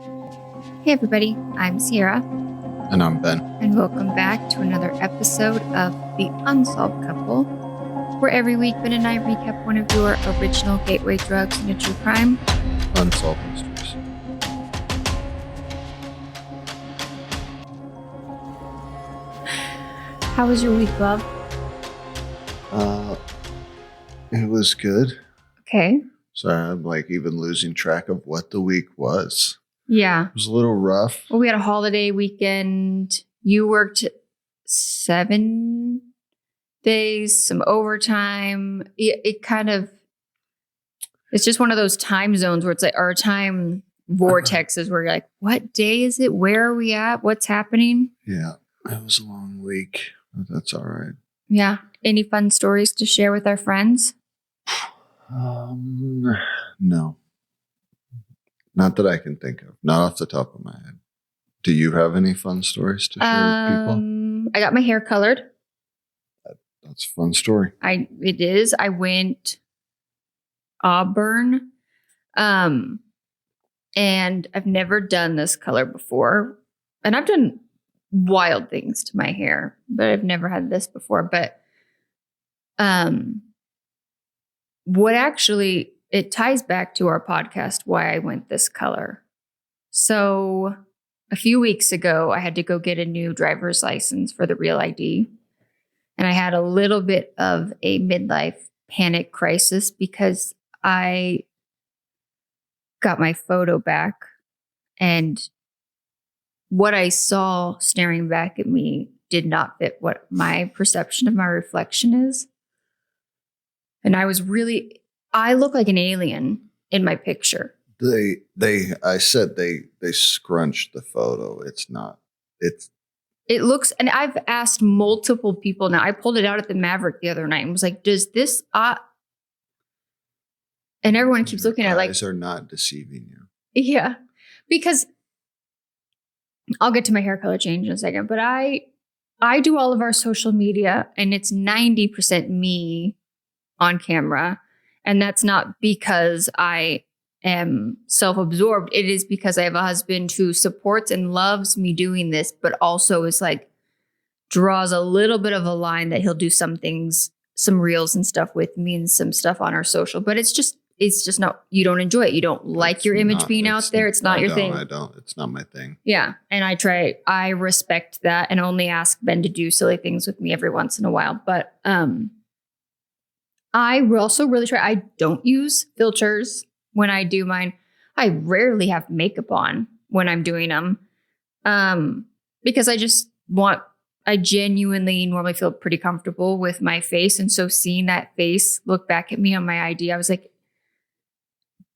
Hey everybody, I'm Sierra. And I'm Ben. And welcome back to another episode of The Unsolved Couple, where every week Ben and I recap one of your original gateway drugs into true crime. Unsolved Mysteries. How was your week, love? It was good. Okay. Sorry, I'm even losing track of what the week was. Yeah. It was a little rough. Well, we had a holiday weekend. You worked 7 days, some overtime. It's just one of those time zones where it's like our time vortexes where you're like, what day is it? Where are we at? What's happening? Yeah, it was a long week, but that's all right. Yeah. Any fun stories to share with our friends? No. Not that I can think of. Not off the top of my head. Do you have any fun stories to share with people? I got my hair colored. That's a fun story. It is. I went auburn. And I've never done this color before. And I've done wild things to my hair, but I've never had this before. But what actually, it ties back to our podcast, why I went this color. So a few weeks ago, I had to go get a new driver's license for the Real ID. And I had a little bit of a midlife panic crisis because I got my photo back. And what I saw staring back at me did not fit what my perception of my reflection is. And I look like an alien in my picture. I said they scrunched the photo. It looks, and I've asked multiple people now. I pulled it out at the Maverick the other night and was like, does this, and everyone keeps looking at it like. Eyes are not deceiving you. Yeah. Because I'll get to my hair color change in a second, but I do all of our social media and it's 90% me on camera. And that's not because I am self-absorbed. It is because I have a husband who supports and loves me doing this, but also is draws a little bit of a line that he'll do some things, some reels and stuff with me and some stuff on our social. But it's just not, you don't enjoy it. You don't like your image being out there. It's not your thing. I don't. It's not my thing. Yeah. And I respect that and only ask Ben to do silly things with me every once in a while. But I also really try. I don't use filters when I do mine. I rarely have makeup on when I'm doing them because I genuinely normally feel pretty comfortable with my face. And so seeing that face look back at me on my ID, I was like,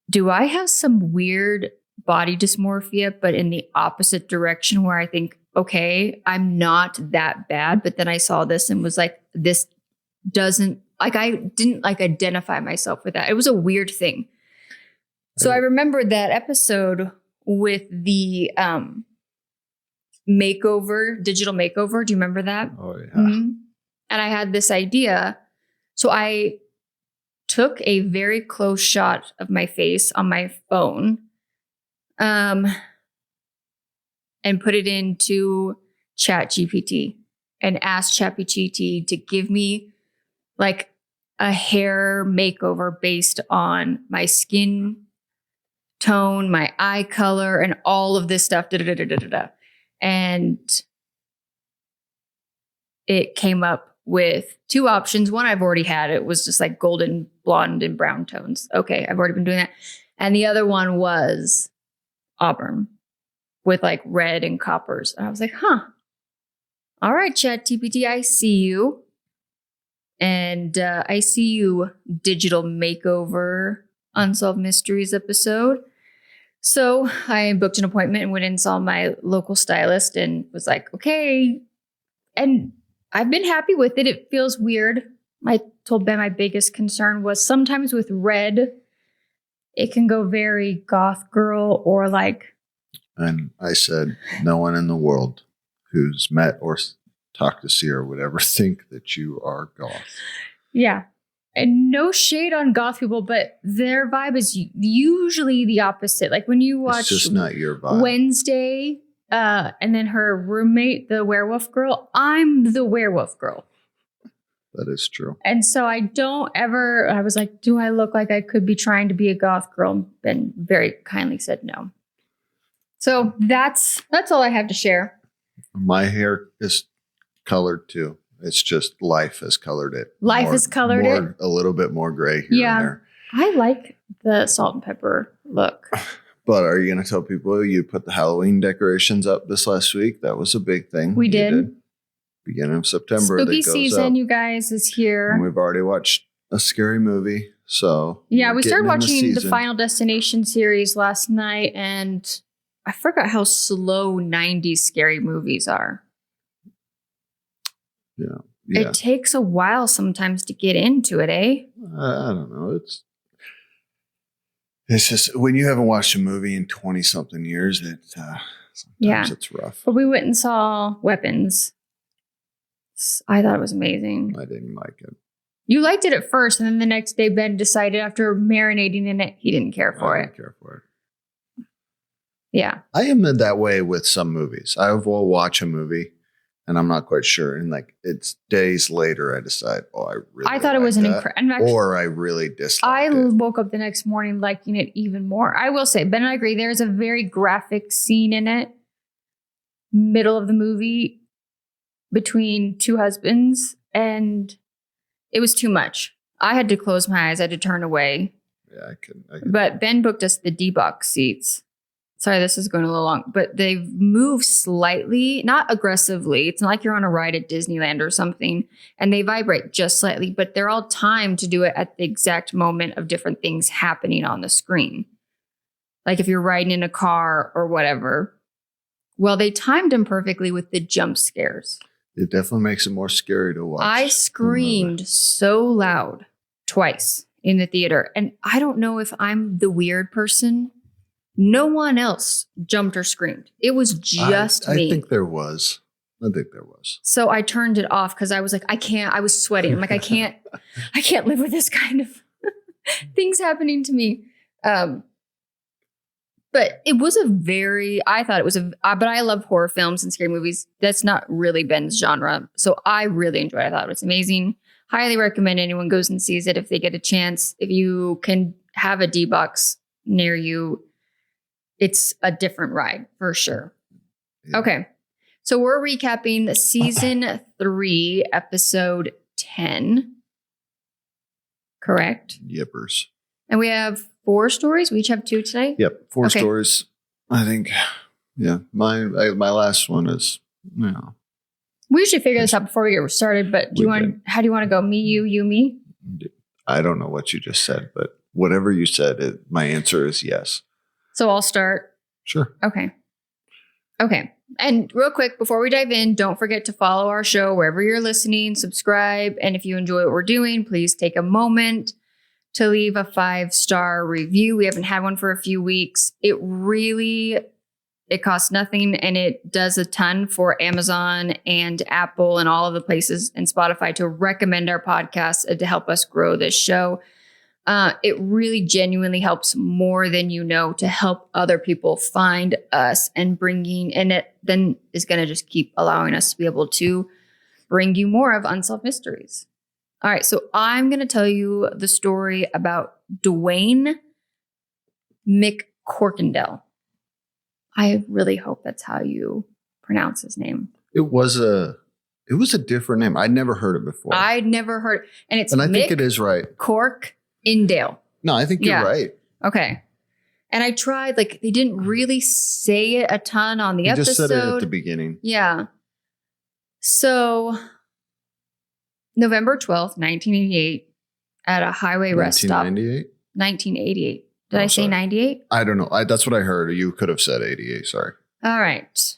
do I have some weird body dysmorphia, but in the opposite direction where I think, okay, I'm not that bad. But then I saw this and was like, this doesn't, I didn't identify myself with that. It was a weird thing. So I remembered that episode with the digital makeover. Do you remember that? Oh, yeah. Mm-hmm. And I had this idea. So I took a very close shot of my face on my phone and put it into ChatGPT and asked ChatGPT to give me a hair makeover based on my skin tone, my eye color, and all of this stuff. And it came up with 2 options. One I've already had. It was just golden, blonde, and brown tones. Okay, I've already been doing that. And the other one was auburn with red and coppers. And I was like, all right, ChatGPT, I see you. And I see you, digital makeover Unsolved Mysteries episode. So I booked an appointment and went and saw my local stylist and was like, okay. And I've been happy with it. It feels weird. I told Ben my biggest concern was sometimes with red, it can go very goth girl or And I said, no one in the world who's met or talked to Sierra would ever think that you are goth. Yeah. and no shade on goth people, but their vibe is usually the opposite. Like when you watch It's just not your vibe. Wednesday, and then her roommate, the werewolf girl, I'm the werewolf girl. That is true. And so I was like, do I look like I could be trying to be a goth girl? And very kindly said no. So that's all I have to share. My hair is colored too. It's just life has colored it. Life has colored it. A little bit more gray here and there. I like the salt and pepper look. But are you going to tell people you put the Halloween decorations up this last week? That was a big thing. We did. Beginning of September. Spooky season, you guys, is here. And we've already watched a scary movie. So yeah, we started watching the Final Destination series last night, and I forgot how slow 90s scary movies are. Yeah. It takes a while sometimes to get into it, eh? I don't know. It's just when you haven't watched a movie in 20 something years, sometimes it's rough. But we went and saw Weapons. I thought it was amazing. I didn't like it. You liked it at first, and then the next day Ben decided after marinating in it, he didn't care for it. I didn't care for it. Yeah. I am that way with some movies. I will watch a movie and I'm not quite sure. And like it's days later I decide, I thought it was an incredible. Or I really disliked I it. woke up the next morning liking it even more. I will say, Ben and I agree, there's a very graphic scene in it. Middle of the movie between two husbands, and it was too much. I had to close my eyes. I had to turn away. Yeah, I could. But Ben booked us the D-box seats. Sorry, this is going a little long, but they move slightly, not aggressively. It's not like you're on a ride at Disneyland or something, and they vibrate just slightly, but they're all timed to do it at the exact moment of different things happening on the screen. Like if you're riding in a car or whatever. Well, they timed them perfectly with the jump scares. It definitely makes it more scary to watch. I screamed so loud twice in the theater. And I don't know if I'm the weird person. No one else jumped or screamed. It was just me. I think there was. So I turned it off because I was like, I was sweating. I'm like, I can't live with this kind of things happening to me. But it was but I love horror films and scary movies. That's not really Ben's genre. So I really enjoyed it. I thought it was amazing. Highly recommend anyone goes and sees it if they get a chance. If you can have a D-box near you, it's a different ride for sure. Yeah. Okay. So we're recapping season 3, episode 10. Correct? Yippers. And we have 4 stories. We each have 2 today? Yep. 4 stories. I think, yeah. My last one is, We usually figure this out before we get started, but how do you want to go? Me, you, me? I don't know what you just said, but whatever you said, my answer is yes. So I'll start. Sure. Okay. And real quick, before we dive in, don't forget to follow our show wherever you're listening, subscribe. And if you enjoy what we're doing, please take a moment to leave a 5-star review. We haven't had one for a few weeks. It costs nothing, and it does a ton for Amazon and Apple and all of the places and Spotify to recommend our podcast and to help us grow this show. It really genuinely helps more than you know to help other people find us and it then is going to just keep allowing us to be able to bring you more of Unsolved Mysteries. All right, so I'm going to tell you the story about Dwayne McCorkendale. I really hope that's how you pronounce his name. It was a different name. I'd never heard it before. I'd never heard it. And I think it is right. Corkendale. No, I think you're right. Okay. And I tried, they didn't really say it a ton on the episode. Just said it at the beginning. Yeah. So, November 12th, 1988, at a highway rest stop. 1988. Did I say 98? I don't know. That's what I heard. You could have said 88. Sorry. All right.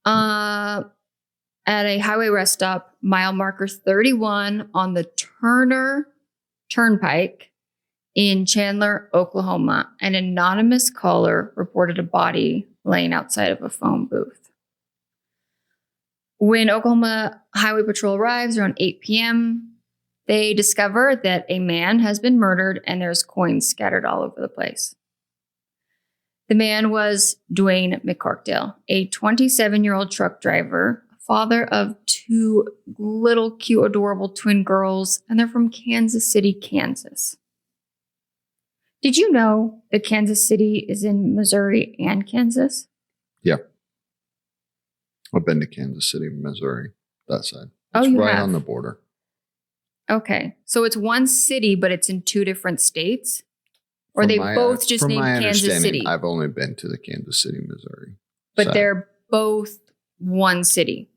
At a highway rest stop, mile marker 31 on the Turner Turnpike in Chandler, Oklahoma, an anonymous caller reported a body laying outside of a phone booth. When Oklahoma Highway Patrol arrives around 8 p.m., They discover that a man has been murdered and there's coins scattered all over the place. The man was Dwayne McCorkendale, a 27-year-old truck driver, father of 2 little cute, adorable twin girls, and they're from Kansas City, Kansas. Did you know that Kansas City is in Missouri and Kansas? Yeah. I've been to Kansas City, Missouri, that side. Oh, It's you right have? on the border. Okay. So it's one city, but it's in 2 different states? Or From they my- both just from named my Kansas understanding, City? I've only been to the Kansas City, Missouri But side. they're both one city.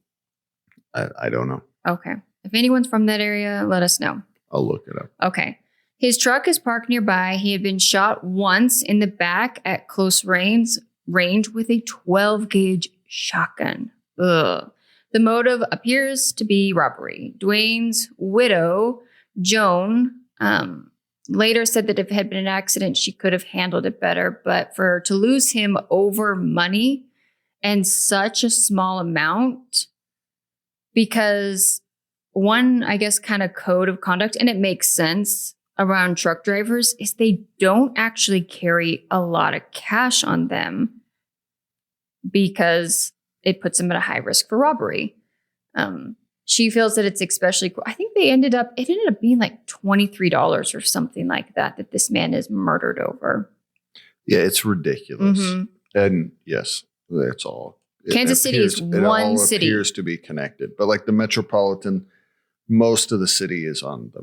I don't know. Okay. If anyone's from that area, let us know. I'll look it up. Okay. His truck is parked nearby. He had been shot once in the back at close range with a 12-gauge shotgun. Ugh. The motive appears to be robbery. Dwayne's widow, Joan, later said that if it had been an accident, she could have handled it better. But to lose him over money and such a small amount, because one, I guess, kind of code of conduct, and it makes sense around truck drivers, is they don't actually carry a lot of cash on them because it puts them at a high risk for robbery. She feels that it's especially cool. I think it ended up being like $23 or something like that this man is murdered over. Yeah, it's ridiculous. Mhm. And yes, that's all. Kansas City is it one all city. appears to be connected. But like the metropolitan, most of the city is on the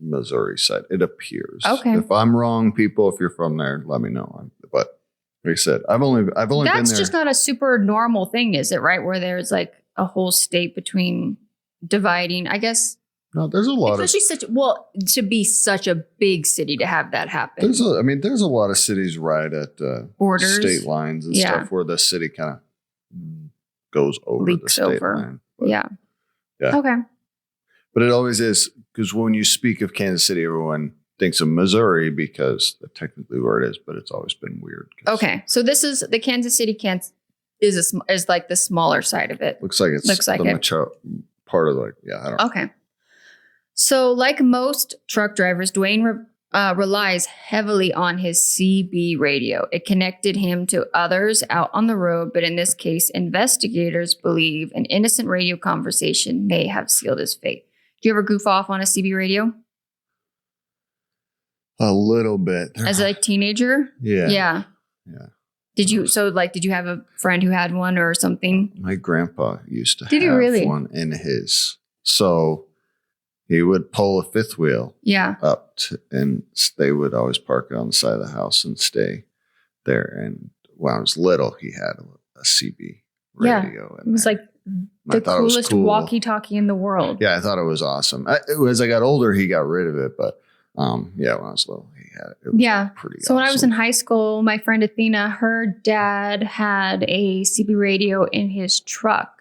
Missouri side. It appears. Okay. If I'm wrong, people, if you're from there, let me know. But like I said, I've only been there. That's just not a super normal thing, is it? Right, where there's like a whole state between dividing. I guess. No, there's a lot especially to be such a big city to have that happen. There's a lot of cities right at Borders, state lines and stuff where the city kind of goes over the leaks state over. line. But, yeah. Okay. But it always is, because when you speak of Kansas City, everyone thinks of Missouri because that's technically where it is, but it's always been weird. Okay. So this is the Kansas City, is like the smaller side of it. Looks like the metro part of I don't know. Okay. So like most truck drivers, Dwayne relies heavily on his CB radio. It connected him to others out on the road, but in this case, investigators believe an innocent radio conversation may have sealed his fate. Do you ever goof off on a CB radio? A little bit. As a teenager? Yeah. Yeah. Yeah. Did you have a friend who had one or something? My grandpa used to Did have he really? one in his. So he would pull a fifth wheel up and they would always park it on the side of the house and stay there. And when I was little, he had a CB radio. It was like the coolest walkie-talkie in the world. Yeah, I thought it was awesome. As I got older, he got rid of it. But when I was little, he had it. It was pretty awesome. When I was in high school, my friend Athena, her dad had a CB radio in his truck.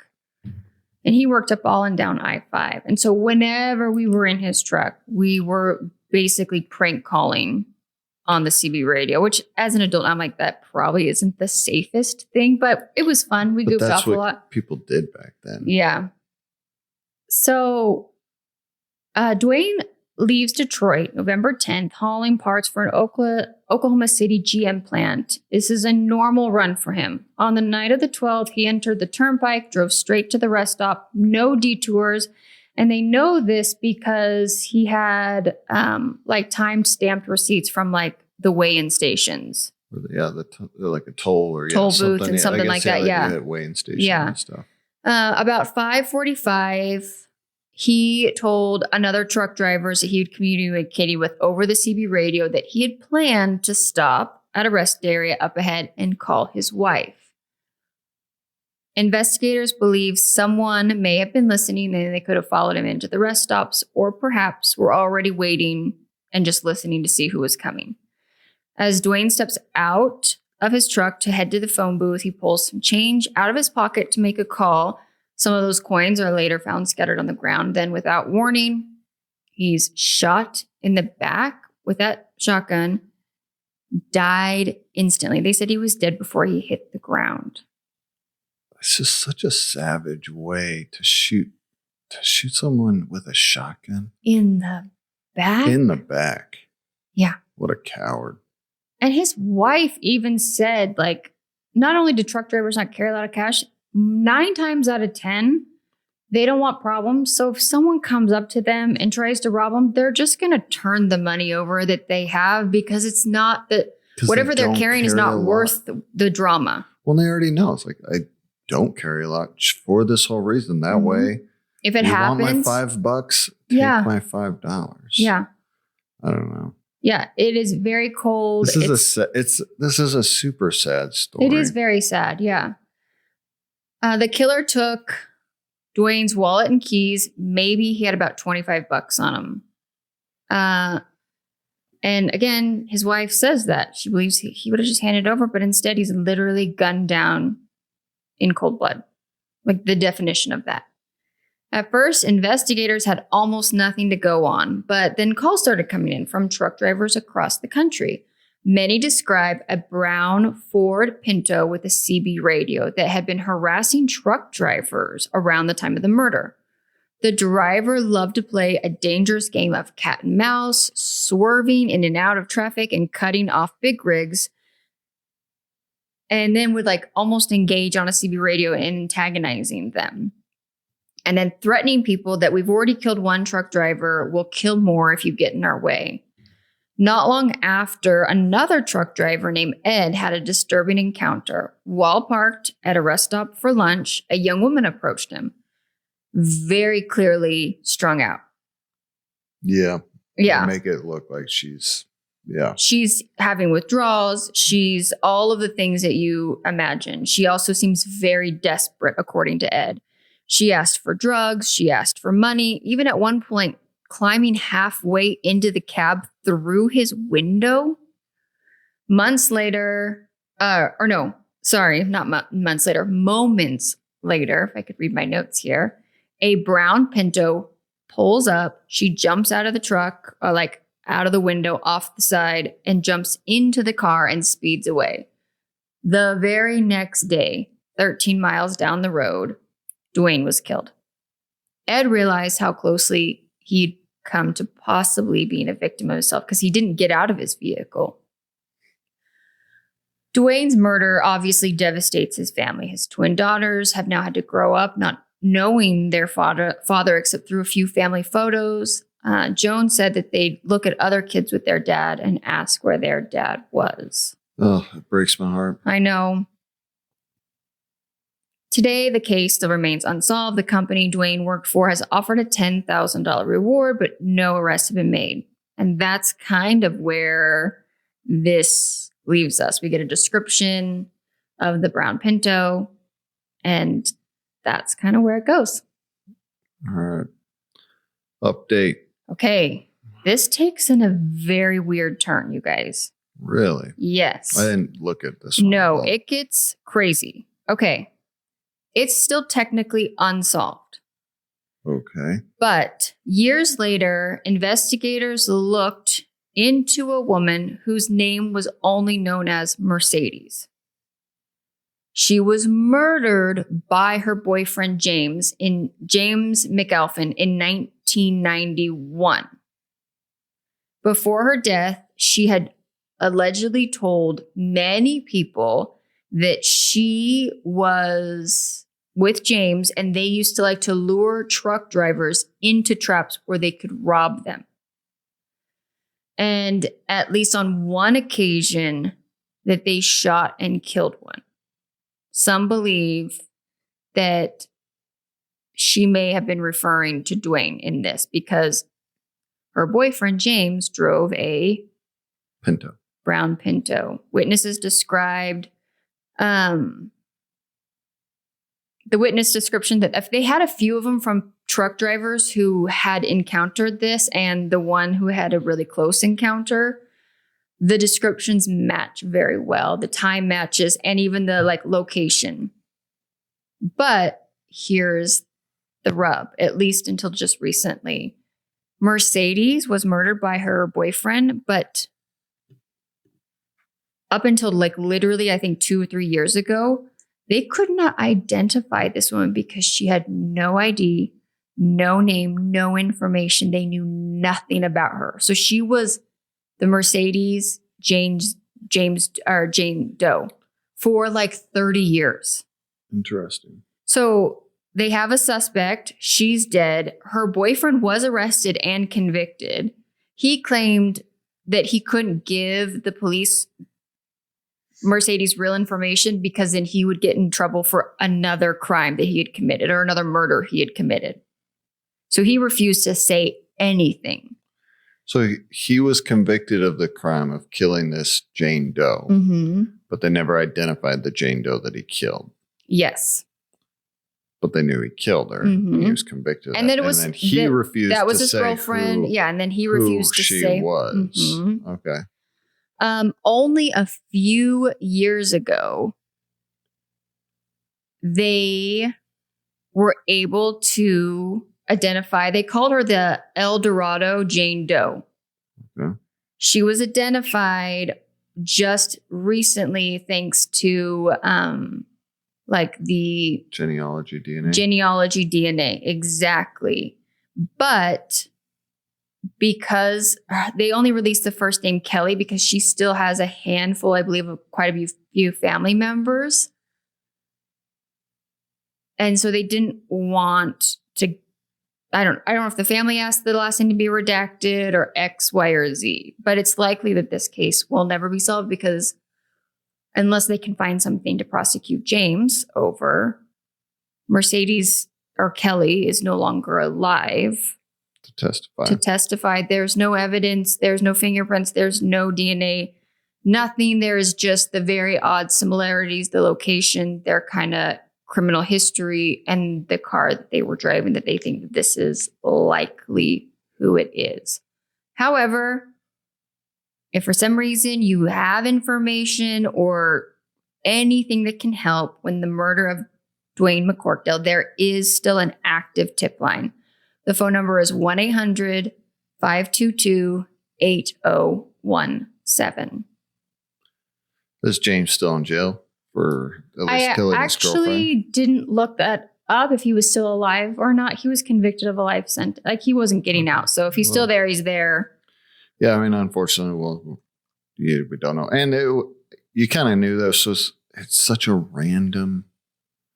And he worked up all and down I-5. And so whenever we were in his truck, we were basically prank calling on the CB radio, which as an adult, I'm like, that probably isn't the safest thing, but it was fun. We goofed off a lot. People did back then. Yeah. So Dwayne leaves Detroit November 10th, hauling parts for an Oklahoma City GM plant. This is a normal run for him. On the night of the 12th, he entered the turnpike, drove straight to the rest stop, no detours. And they know this because he had time-stamped receipts from like the weigh-in stations. Like a toll or toll booth and something like that. Yeah, weigh-in station and stuff. About 5:45. He told another truck drivers that he would communicate with over the CB radio that he had planned to stop at a rest area up ahead and call his wife. Investigators believe someone may have been listening and they could have followed him into the rest stops, or perhaps were already waiting and just listening to see who was coming. As Dwayne steps out of his truck to head to the phone booth, he pulls some change out of his pocket to make a call. Some of those coins are later found scattered on the ground. Then, without warning, he's shot in the back with that shotgun, died instantly. They said he was dead before he hit the ground. It's just such a savage way to shoot To shoot someone with a shotgun? In the back? In the back. Yeah. What a coward. And his wife even said, like, not only do truck drivers not carry a lot of cash, 9 times out of 10, they don't want problems. So if someone comes up to them and tries to rob them, they're just going to turn the money over that they have because it's not that whatever they're carrying is not worth the drama. Well, they already know. It's like, I don't carry a lot for this whole reason. That way, if it happens, want my $5, take my $5. Yeah. I don't know. Yeah, it is very cold. This is a super sad story. It is very sad. Yeah. The killer took Dwayne's wallet and keys. Maybe he had about $25 on him. And again, his wife says that she believes he would have just handed it over, but instead he's literally gunned down in cold blood. Like the definition of that. At first, investigators had almost nothing to go on, but then calls started coming in from truck drivers across the country. Many describe a brown Ford Pinto with a CB radio that had been harassing truck drivers around the time of the murder. The driver loved to play a dangerous game of cat and mouse, swerving in and out of traffic and cutting off big rigs, and then would like almost engage on a CB radio and antagonizing them. And then threatening people that we've already killed one truck driver, we'll kill more if you get in our way. Not long after, another truck driver named Ed had a disturbing encounter. While parked at a rest stop for lunch, a young woman approached him, very clearly strung out. Yeah. Yeah. Make it look like she's having withdrawals. She's all of the things that you imagine. She also seems very desperate, according to Ed. She asked for drugs. She asked for money. Even at one point, climbing halfway into the cab through his window. Moments later, if I could read my notes here, a brown Pinto pulls up. She jumps out of the truck, out of the window off the side, and jumps into the car and speeds away. The very next day, 13 miles down the road, Dwayne was killed. Ed realized how closely he'd come to possibly being a victim of himself because he didn't get out of his vehicle. Dwayne's murder obviously devastates his family. His twin daughters have now had to grow up not knowing their father except through a few family photos. Joan said that they'd look at other kids with their dad and ask where their dad was. Oh, it breaks my heart. I know. Today, the case still remains unsolved. The company Dwayne worked for has offered a $10,000 reward, but no arrests have been made. And that's kind of where this leaves us. We get a description of the brown Pinto, and that's kind of where it goes. All right. Update. Okay. This takes in a very weird turn, you guys. Really? Yes. I didn't look at this one. No, it gets crazy. Okay. It's still technically unsolved. Okay. But years later, investigators looked into a woman whose name was only known as Mercedes. She was murdered by her boyfriend James McAlphin in 1991. Before her death, she had allegedly told many people that she was with James and they used to like to lure truck drivers into traps where they could rob them. And at least on one occasion that they shot and killed one. Some believe that she may have been referring to Dwayne in this because her boyfriend James drove a Pinto. Brown Pinto. Witnesses described the witness description that if they had a few of them from truck drivers who had encountered this and the one who had a really close encounter, the descriptions match very well. The time matches and even the location. But here's the rub, at least until just recently. Mercedes was murdered by her boyfriend, but up until literally, I think 2 or 3 years ago, they could not identify this woman because she had no ID, No name, no information. They knew nothing about her. So she was the Mercedes Jane Doe for like 30 years. Interesting. So they have a suspect. She's dead. Her boyfriend was arrested and convicted. He claimed that he couldn't give the police Mercedes real information because then he would get in trouble for another crime that he had committed or another murder he had committed. So he refused to say anything. So he was convicted of the crime of killing this Jane Doe, but they never identified the Jane Doe that he killed. Yes. But they knew he killed her. And he was convicted of that. And then it was he refused to say that was his girlfriend. And then he refused to say who she was. Okay. Only a few years ago, they were able to identify. They called her the El Dorado Jane Doe. Okay. She was identified just recently thanks to like the genealogy DNA. Exactly. But because they only released the first name Kelly because she still has a handful, I believe, of quite a few family members. And so they didn't want to, I don't know if the family asked the last name to be redacted or X, Y, or Z, but it's likely that this case will never be solved because unless they can find something to prosecute James over, Mercedes or Kelly is no longer alive. To testify. There's no evidence. There's no fingerprints. There's no DNA. Nothing. There is just the very odd similarities, the location, their kind of criminal history, and the car that they were driving that they think that this is likely who it is. However, if for some reason you have information or anything that can help when the murder of Dwayne McCorkendale, there is still an active tip line. The phone number is 1-800-522-8017. Is James still in jail for at least killing his girlfriend? I actually didn't look that up if he was still alive or not. He was convicted of a life sentence. Like he wasn't getting out. So if he's still there, he's there. Yeah, I mean, unfortunately, we don't know. And you kind of knew this was, it's such a random,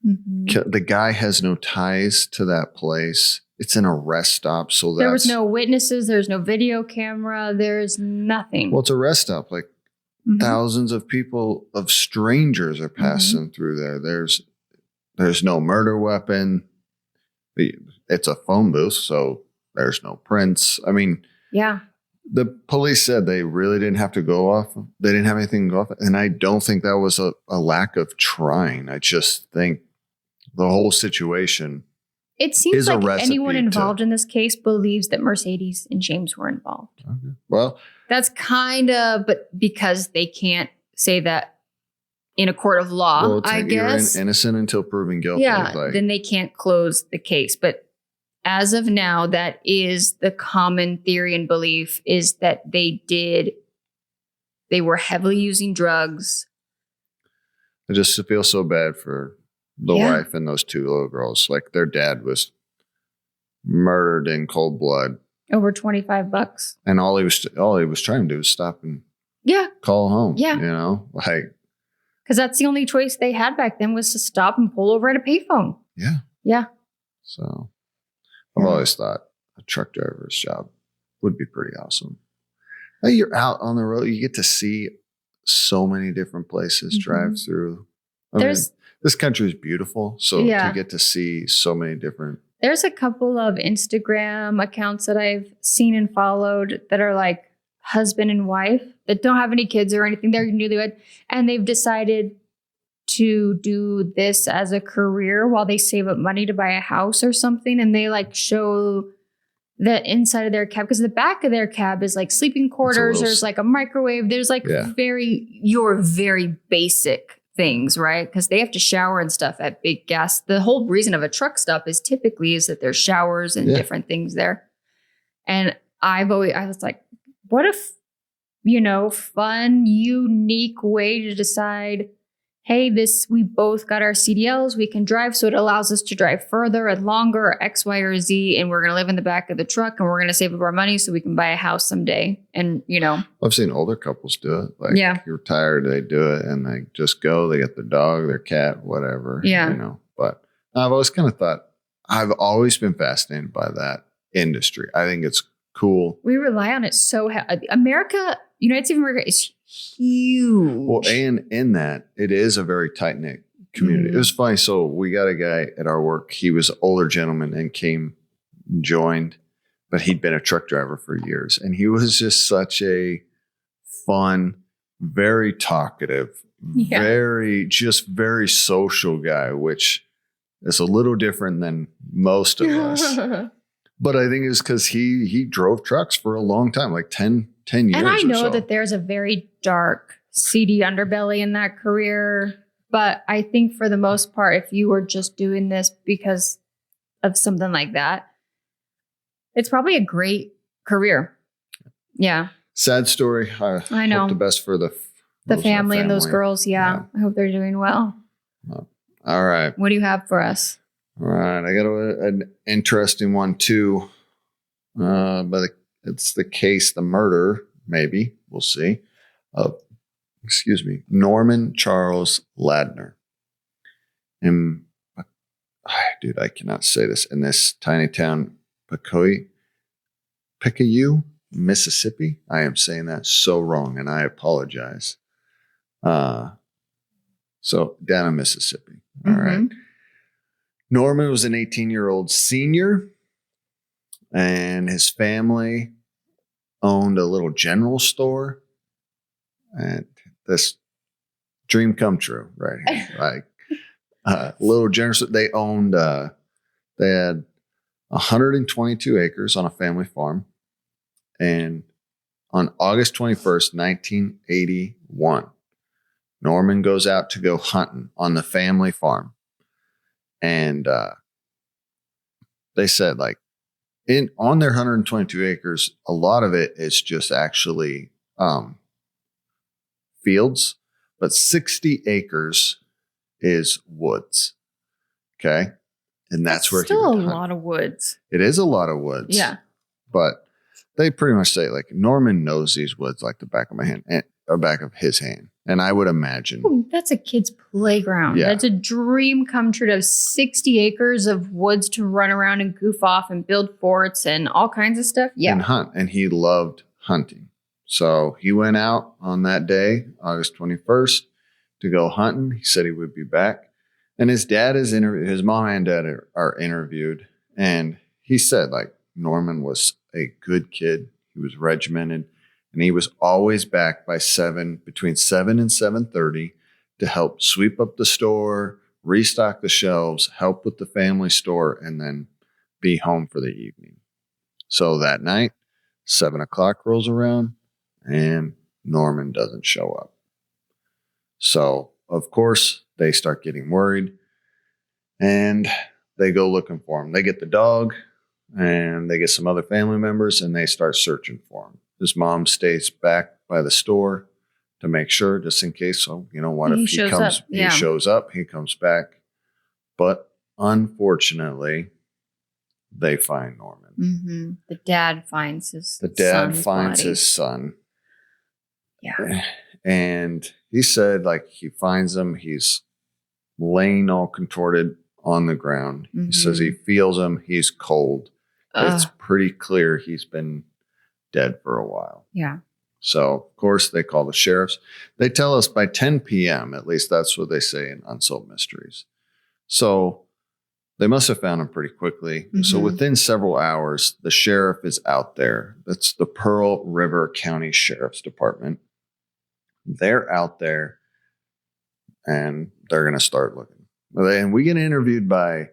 the guy has no ties to that place. It's an arrest stop. So there was no witnesses. There's no video camera. There's nothing. Well, it's a rest stop. Like thousands of people, of strangers are passing through there. There's no murder weapon. It's a phone booth. So there's no prints. I mean, yeah. The police said they really didn't have to go off. They didn't have anything to go off. And I don't think that was a lack of trying. I just think the whole situation. It seems like anyone involved in this case believes that Mercedes and James were involved. Okay. Well, that's kind of, but because they can't say that in a court of law, I guess. You're innocent until proven guilty. Yeah, then they can't close the case. But as of now, that is the common theory and belief is that they were heavily using drugs. I just feel so bad for the wife and those two little girls. Like their dad was murdered in cold blood. Over $25. And all he was trying to do was stop and call home. Yeah. You know, like. Because that's the only choice they had back then was to stop and pull over at a payphone. Yeah. Yeah. So I've always thought a truck driver's job would be pretty awesome. Now you're out on the road. You get to see so many different places, drive through. I mean, this country is beautiful. So to get to see so many different. There's a couple of Instagram accounts that I've seen and followed that are like husband and wife that don't have any kids or anything. They're newlywed. And they've decided to do this as a career while they save up money to buy a house or something. And they like show the inside of their cab because the back of their cab is like sleeping quarters. There's like a microwave. There's like your very basic things, right? Because they have to shower and stuff at big gas. The whole reason of a truck stop is typically is that there's showers and different things there. And I was like, what if, fun, unique way to decide hey, we both got our CDLs, we can drive, so it allows us to drive further and longer, or X, Y, or Z, and we're going to live in the back of the truck, and we're going to save up our money so we can buy a house someday. And, I've seen older couples do it. Like, you're tired, they do it, and they just go, they get their dog, their cat, whatever. Yeah. But I've always kind of thought, I've always been fascinated by that industry. I think it's cool. We rely on it so America, United States of America is huge. Well, and in that, it is a very tight-knit community. It was funny. So we got a guy at our work. He was an older gentleman and joined, but he'd been a truck driver for years. And he was just such a fun, very talkative, very social guy, which is a little different than most of us. But I think it's because he drove trucks for a long time, like 10 years. And I know that there's a very dark, seedy underbelly in that career. But I think for the most part, if you were just doing this because of something like that, it's probably a great career. Yeah. Sad story. I know. Hope the best for the family and those girls. Yeah. I hope they're doing well. All right. What do you have for us? All right. I got an interesting one too. But it's the case, the murder, maybe. We'll see. Norman Charles Ladner. And dude, I cannot say this. In this tiny town, Picayune, Mississippi. I am saying that so wrong, and I apologize. So down in Mississippi. All right. Norman was an 18-year-old senior, and his family owned a little general store. And this dream come true, right here. Like little general store. They owned. They had 122 acres on a family farm, and on August 21st, 1981, Norman goes out to go hunting on the family farm. And they said, like, on their 122 acres, a lot of it is just actually fields, but 60 acres is woods. Okay. And that's where still a lot of woods. It is a lot of woods. Yeah. But they pretty much say, like, Norman knows these woods like the back of my hand, and the back of his hand. And I would imagine. Ooh, that's a kid's playground. Yeah. That's a dream come true to have 60 acres of woods to run around and goof off and build forts and all kinds of stuff. Yeah. And hunt. And he loved hunting. So he went out on that day, August 21st, to go hunting. He said he would be back. And his dad is his mom and dad are interviewed. And he said, like, Norman was a good kid. He was regimented. And he was always back by between 7 and 7:30 to help sweep up the store, restock the shelves, help with the family store, and then be home for the evening. So that night, 7 o'clock rolls around and Norman doesn't show up. So, of course, they start getting worried and they go looking for him. They get the dog and they get some other family members and they start searching for him. His mom stays back by the store to make sure, just in case. So, what if he comes? He shows up, he comes back. But unfortunately, they find Norman. Mm-hmm. The dad finds his son. Yeah. And he said, like, he finds him. He's laying all contorted on the ground. Mm-hmm. He says he feels him. He's cold. It's pretty clear he's been dead for a while. Yeah. So, of course, they call the sheriffs. They tell us by 10 p.m., at least that's what they say in Unsolved Mysteries. So they must have found him pretty quickly. Mm-hmm. So within several hours, the sheriff is out there. That's the Pearl River County Sheriff's Department. They're out there and they're going to start looking. And we get interviewed by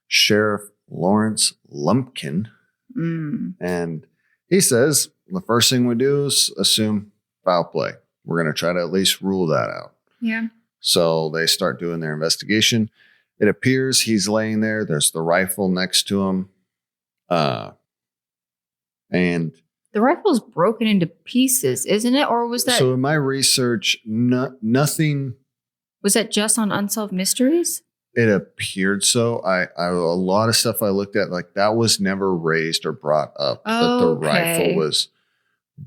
Sheriff Lawrence Lumpkin. And he says, the first thing we do is assume foul play. We're going to try to at least rule that out. Yeah. So they start doing their investigation. It appears he's laying there. There's the rifle next to him. And the rifle's broken into pieces, isn't it? Or was that? So in my research, nothing Was that just on Unsolved Mysteries? It appeared so. I a lot of stuff I looked at, like that was never raised or brought up that the rifle was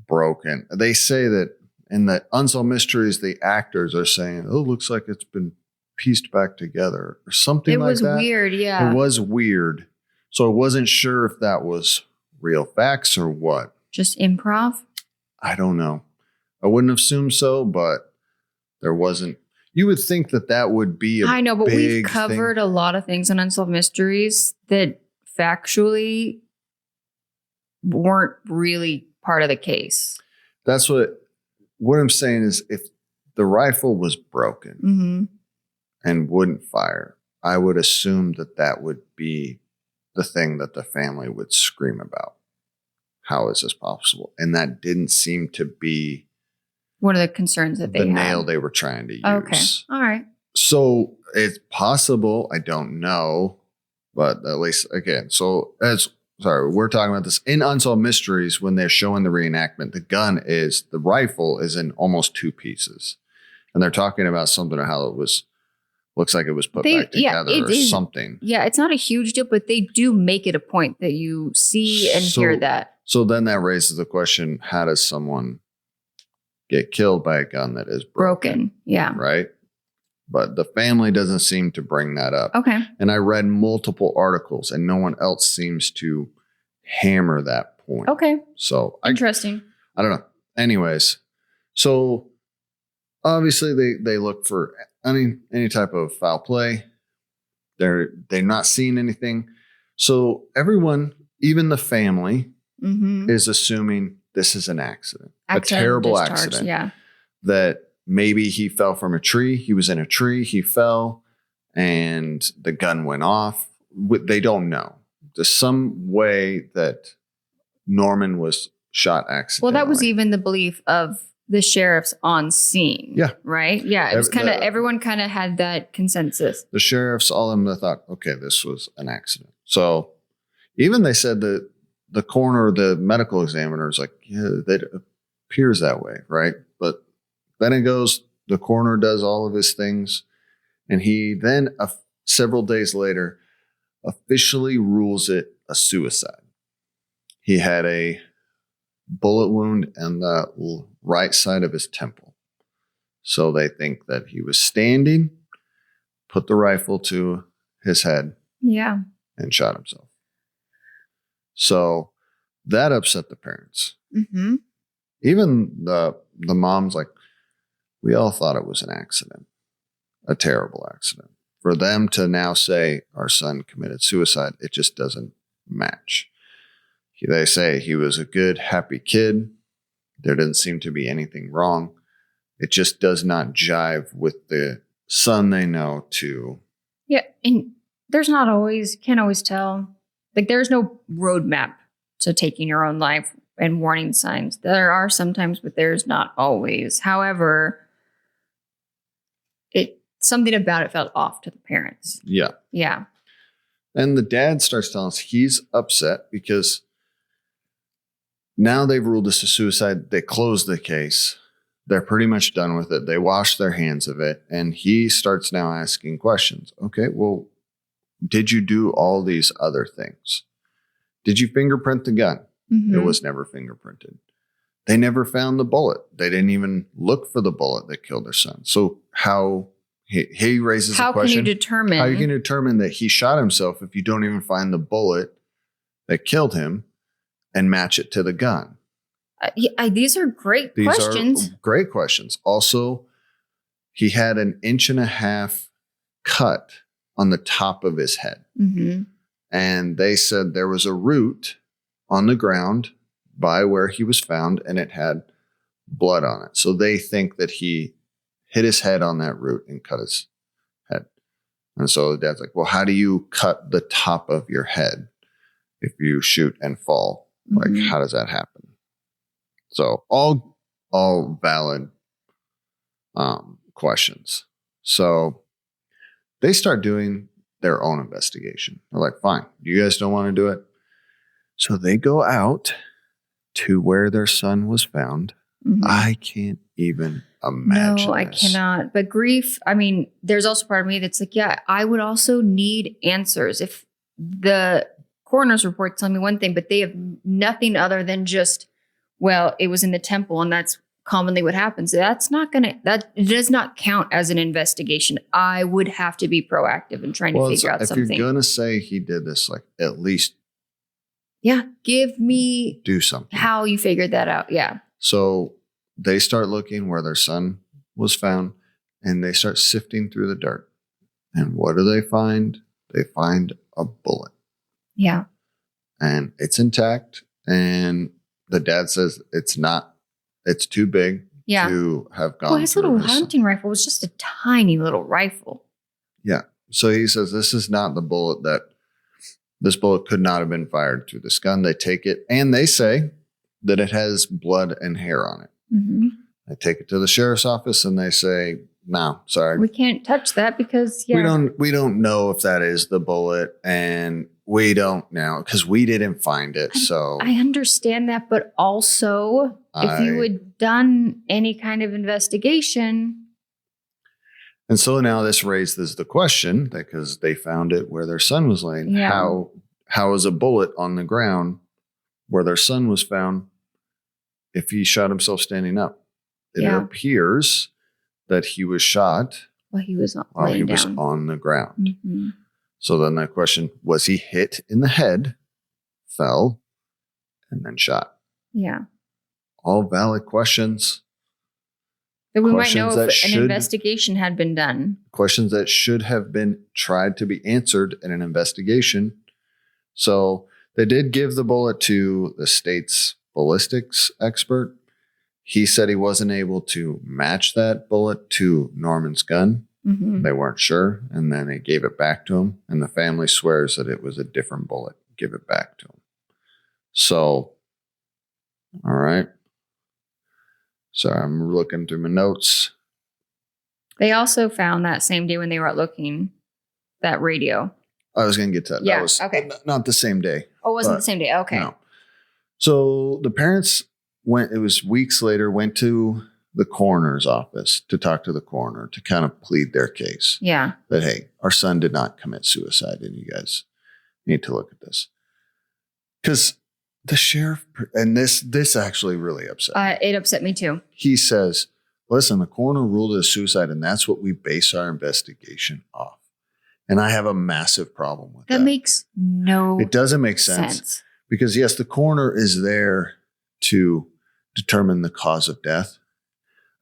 broken. They say that in the Unsolved Mysteries, the actors are saying, "Oh, looks like it's been pieced back together," or something like that. It was weird, yeah. It was weird. So I wasn't sure if that was real facts or what. Just improv? I don't know. I wouldn't assume so, but there wasn't. You would think that would be a I know, but we've big covered thing. a lot of things on Unsolved Mysteries that factually weren't really part of the case. That's what I'm saying is if the rifle was broken and wouldn't fire, I would assume that would be the thing that the family would scream about. How is this possible? And that didn't seem to be one of the concerns that they had. The nail they were trying to use. Okay. All right. So it's possible. I don't know. But at least, again, we're talking about this in Unsolved Mysteries when they're showing the reenactment. The rifle is in almost two pieces. And they're talking about something of how it looks like it was put back together or something. Yeah, it's not a huge deal, but they do make it a point that you see and hear that. So then that raises the question, how does someone get killed by a gun that is broken? Yeah. Right? But the family doesn't seem to bring that up. Okay. And I read multiple articles and no one else seems to hammer that point. Okay. So interesting. I don't know. Anyways, so obviously they look for any type of foul play. They're not seeing anything. So everyone, even the family, is assuming this is an accident. A terrible accident. Yeah. That maybe he fell from a tree. He was in a tree. He fell and the gun went off. They don't know. There's some way that Norman was shot accidentally. Well, that was even the belief of the sheriffs on scene. Yeah. Right? Yeah. It was everyone kind of had that consensus. The sheriffs, all of them, thought, okay, this was an accident. So even they said that the coroner, the medical examiner is like, yeah, it appears that way, right? But then it goes, the coroner does all of his things, and he then, several days later, officially rules it a suicide. He had a bullet wound on the right side of his temple. So they think that he was standing, put the rifle to his head, and shot himself. So that upset the parents. Even the mom's like, we all thought it was an accident, a terrible accident. For them to now say our son committed suicide, it just doesn't match. They say he was a good, happy kid. There didn't seem to be anything wrong. It just does not jive with the son they know to. Yeah, and there's not always, can't always tell. Like there's no roadmap to taking your own life and warning signs. There are sometimes, but there's not always. However, something about it felt off to the parents. Yeah. Yeah. And the dad starts telling us he's upset because now they've ruled this a suicide. They closed the case. They're pretty much done with it. They wash their hands of it. And he starts now asking questions. Okay, well, did you do all these other things? Did you fingerprint the gun? It was never fingerprinted. They never found the bullet. They didn't even look for the bullet that killed their son. So how he raises a question. How you can determine that he shot himself if you don't even find the bullet that killed him and match it to the gun? These are great questions. Great questions. Also, he had an 1.5 inch cut on the top of his head. And they said there was a root on the ground by where he was found and it had blood on it. So they think that he hit his head on that root and cut his head. And so the dad's like, well, how do you cut the top of your head if you shoot and fall? Like, how does that happen? So all valid questions. So they start doing their own investigation. They're like, fine, you guys don't want to do it. So they go out to where their son was found Mm-hmm. I can't even imagine. No, I cannot. But grief, I mean, there's also part of me that's like, yeah, I would also need answers. If the coroner's report telling me one thing, but they have nothing other than just, well, it was in the temple and that's commonly what happens. That does not count as an investigation. I would have to be proactive in trying to figure out something. If you're going to say he did this, like at least. Yeah. Give me. Do something. How you figured that out. Yeah. So they start looking where their son was found and they start sifting through the dirt. And what do they find? They find a bullet. Yeah. And it's intact. And the dad says it's too big to have gone. Well, his little hunting rifle was just a tiny little rifle. Yeah. So he says this is not the bullet this bullet could not have been fired through this gun. They take it and they say that it has blood and hair on it. Mm-hmm. They take it to the sheriff's office and they say, no, sorry. We can't touch that because we don't know if that is the bullet, and we don't know because we didn't find it. So I understand that, but also if you had done any kind of investigation. And so now this raises the question, because they found it where their son was laying. Yeah. How is a bullet on the ground where their son was found if he shot himself standing up? It appears that he was shot while he was on the ground. Mm-hmm. So then that question, was he hit in the head, fell, and then shot? Yeah. All valid questions. But we might know if an investigation had been done. Questions that should have been tried to be answered in an investigation. So they did give the bullet to the state's ballistics expert. He said he wasn't able to match that bullet to Norman's gun. Mm-hmm. They weren't sure. And then they gave it back to him. And the family swears that it was a different bullet. Give it back to him. So, all right. So I'm looking through my notes. They also found that same day when they were out looking, that radio. I was going to get to that. Yeah, that was okay. Not the same day. Oh, it wasn't the same day. Okay. No. So the parents it was weeks later, went to the coroner's office to talk to the coroner to kind of plead their case. Yeah. That, hey, our son did not commit suicide and you guys need to look at this. Because the sheriff, and this actually really upset me. It upset me too. He says, listen, the coroner ruled it a suicide and that's what we base our investigation off. And I have a massive problem with that. That makes no sense. It doesn't make sense. Because yes, the coroner is there to determine the cause of death.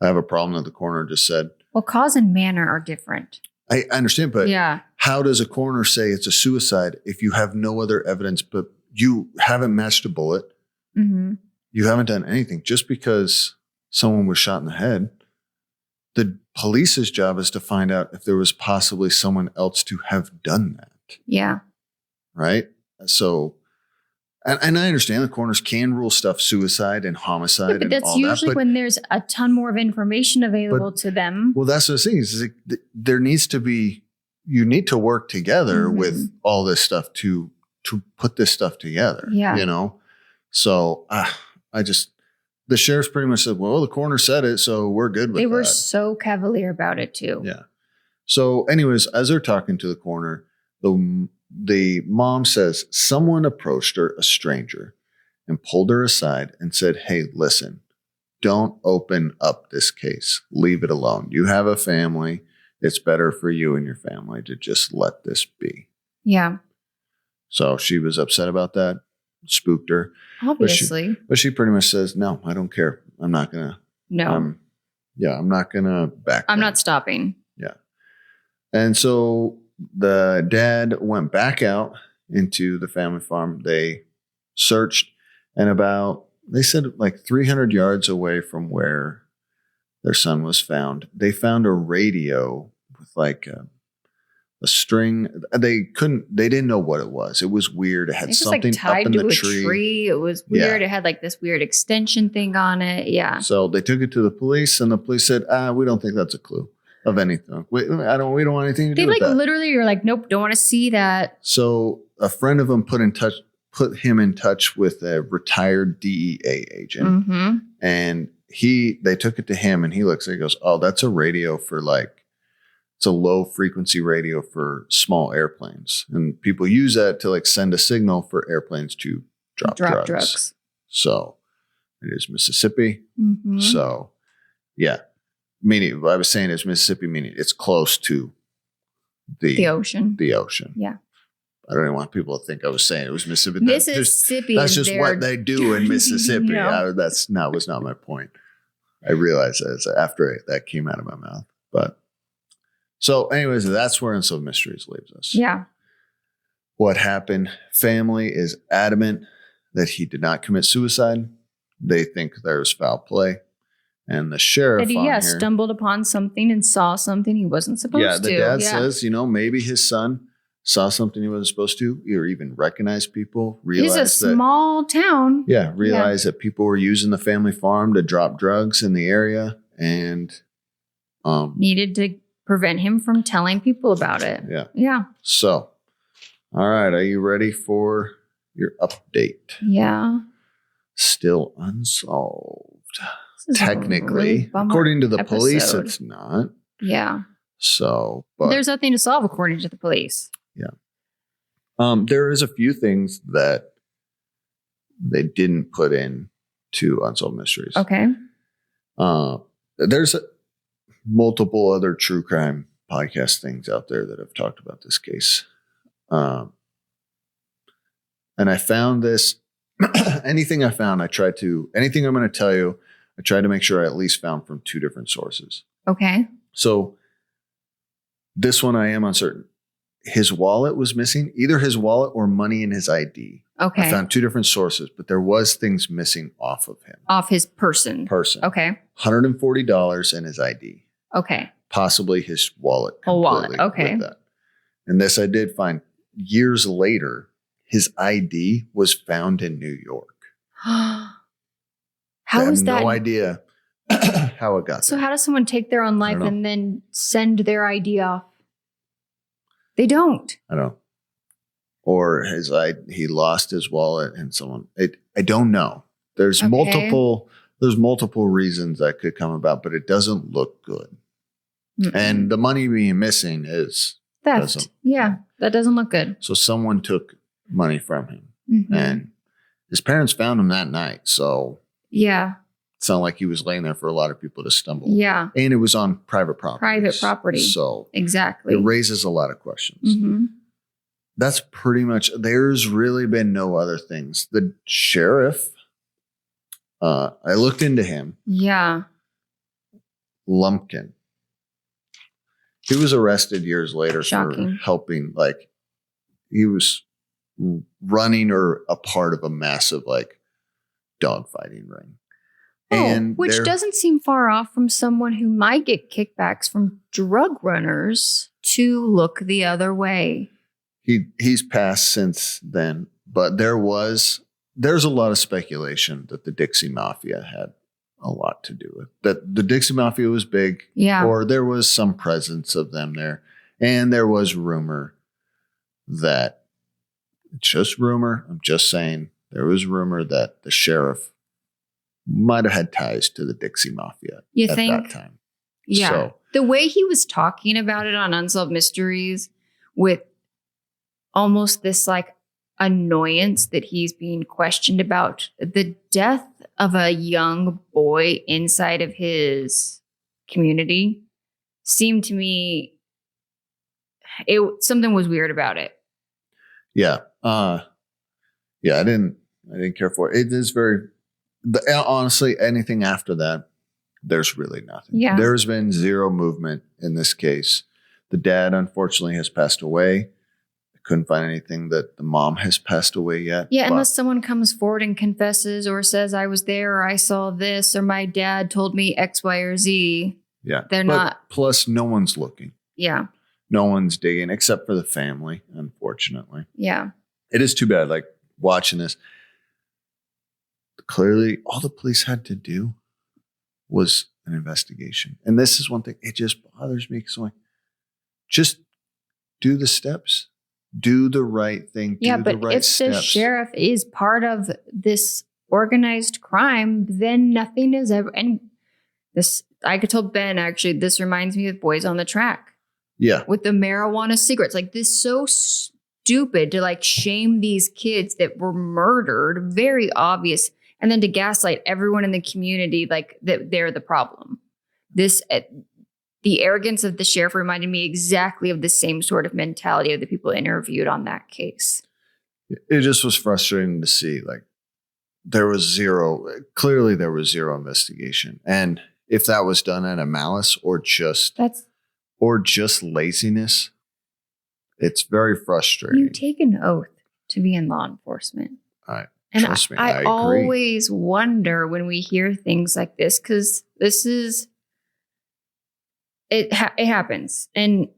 I have a problem that the coroner just said. Well, cause and manner are different. I understand, but yeah. How does a coroner say it's a suicide if you have no other evidence, but you haven't matched a bullet? Mm-hmm. You haven't done anything. Just because someone was shot in the head, the police's job is to find out if there was possibly someone else to have done that. Yeah. Right? So... And I understand the coroners can rule stuff suicide and homicide. But that's usually when there's a ton more of information available to them. Well, that's what I'm saying. Is there needs to be, you need to work together with all this stuff to put this stuff together. Yeah. You know? So the sheriff's pretty much said, well, the coroner said it, so we're good with it. They were so cavalier about it too. Yeah. So anyways, as they're talking to the coroner, the mom says someone approached her, a stranger, and pulled her aside and said, hey, listen, don't open up this case. Leave it alone. You have a family. It's better for you and your family to just let this be. Yeah. So she was upset about that. Spooked her. Obviously. But she pretty much says, no, I don't care. I'm not going to. No. I'm not going to back down. I'm not stopping. Yeah. And so the dad went back out into the family farm. They searched, and they said like 300 yards away from where their son was found, they found a radio with like a string. They didn't know what it was. It was weird. It had something like tied up in to the tree. It was weird. Yeah. It had like this weird extension thing on it. Yeah. So they took it to the police, and the police said, we don't think that's a clue of anything. We don't want anything to do with that. They literally are like, nope, don't want to see that. So a friend of them put him in touch with a retired DEA agent. Mm-hmm. And they took it to him and he looks, he goes, oh, that's a radio for it's a low frequency radio for small airplanes. And people use that to send a signal for airplanes to drop drugs. So it is Mississippi. Mm-hmm. So yeah, meaning what I was saying is Mississippi, meaning it's close to the ocean. The ocean. Yeah. I don't even want people to think I was saying it was Mississippi. Mississippi. That's just what they do in Mississippi. Was not my point. I realized that after that came out of my mouth. But so anyways, that's where Unsolved Mysteries leaves us. Yeah. What happened? Family is adamant that he did not commit suicide. They think there's foul play. And the sheriff stumbled upon something and saw something he wasn't supposed to. The dad says, maybe his son saw something he wasn't supposed to, or even recognize people. It's a small town. Yeah, realize that people were using the family farm to drop drugs in the area and needed to prevent him from telling people about it. Yeah. Yeah. So, all right, are you ready for your update? Yeah. Still unsolved. Technically, according to the police, it's not. Yeah. So, but there's nothing to solve according to the police. Yeah. There is a few things that they didn't put in to Unsolved Mysteries. Okay. There's multiple other true crime podcast things out there that have talked about this case. And I found this, anything I'm going to tell you, I tried to make sure I at least found from two different sources. Okay. So this one I am uncertain. His wallet was missing, either his wallet or money in his ID. Okay. I found two different sources, but there was things missing off of him. Off his person. Okay. $140 in his ID. Okay. Possibly his wallet. A wallet. Okay. With that. And this I did find years later, his ID was found in New York. How is that? No idea how it got there. So how does someone take their own life and then send their ID off? They don't. I don't know. Or he lost his wallet and someone. I don't know. There's multiple reasons that could come about, but it doesn't look good. Mm-mm. And the money being missing is theft. Yeah, that doesn't look good. So someone took money from him, mm-hmm. and his parents found him that night. So yeah, it's not like he was laying there for a lot of people to stumble. Yeah, and it was on private property. Private property. So exactly, it raises a lot of questions. Mm-hmm. That's pretty much. There's really been no other things. The sheriff. I looked into him. Yeah. Lumpkin. He was arrested years later Shocking. For helping, he was running or a part of a massive, dogfighting ring. Which doesn't seem far off from someone who might get kickbacks from drug runners to look the other way. He's passed since then, but there's a lot of speculation that the Dixie Mafia had a lot to do with that. The Dixie Mafia was big, or there was some presence of them there. And there was rumor that, it's just rumor, I'm just saying, there was rumor that the sheriff might have had ties to the Dixie Mafia at that time. Yeah. So, the way he was talking about it on Unsolved Mysteries with almost this annoyance that he's being questioned about the death of a young boy inside of his community seemed to me something was weird about it. Yeah. I didn't care for it. It is very honestly, anything after that, there's really nothing. Yeah. There's been zero movement in this case. The dad unfortunately has passed away. Couldn't find anything that the mom has passed away yet. Yeah, unless someone comes forward and confesses or says, I was there, or I saw this, or my dad told me X, Y, or Z. Yeah. They're not. Plus, no one's looking. Yeah. No one's digging except for the family, unfortunately. Yeah. It is too bad, watching this. Clearly, all the police had to do was an investigation. And this is one thing, it just bothers me because just do the steps. Do the right thing. Yeah, but if the sheriff is part of this organized crime, then nothing is ever. And this, I could tell Ben, actually, this reminds me of Boys on the Track. Yeah. With the marijuana cigarettes. Like, this is so stupid to like shame these kids that were murdered. Very obvious. And then to gaslight everyone in the community like that they're the problem. The arrogance of the sheriff reminded me exactly of the same sort of mentality of the people interviewed on that case. It just was frustrating to see. Like, there was zero investigation. And if that was done out of malice or just laziness, it's very frustrating. You take an oath to be in law enforcement. Trust me, I agree. Always wonder when we hear things like this, because this is, it happens. And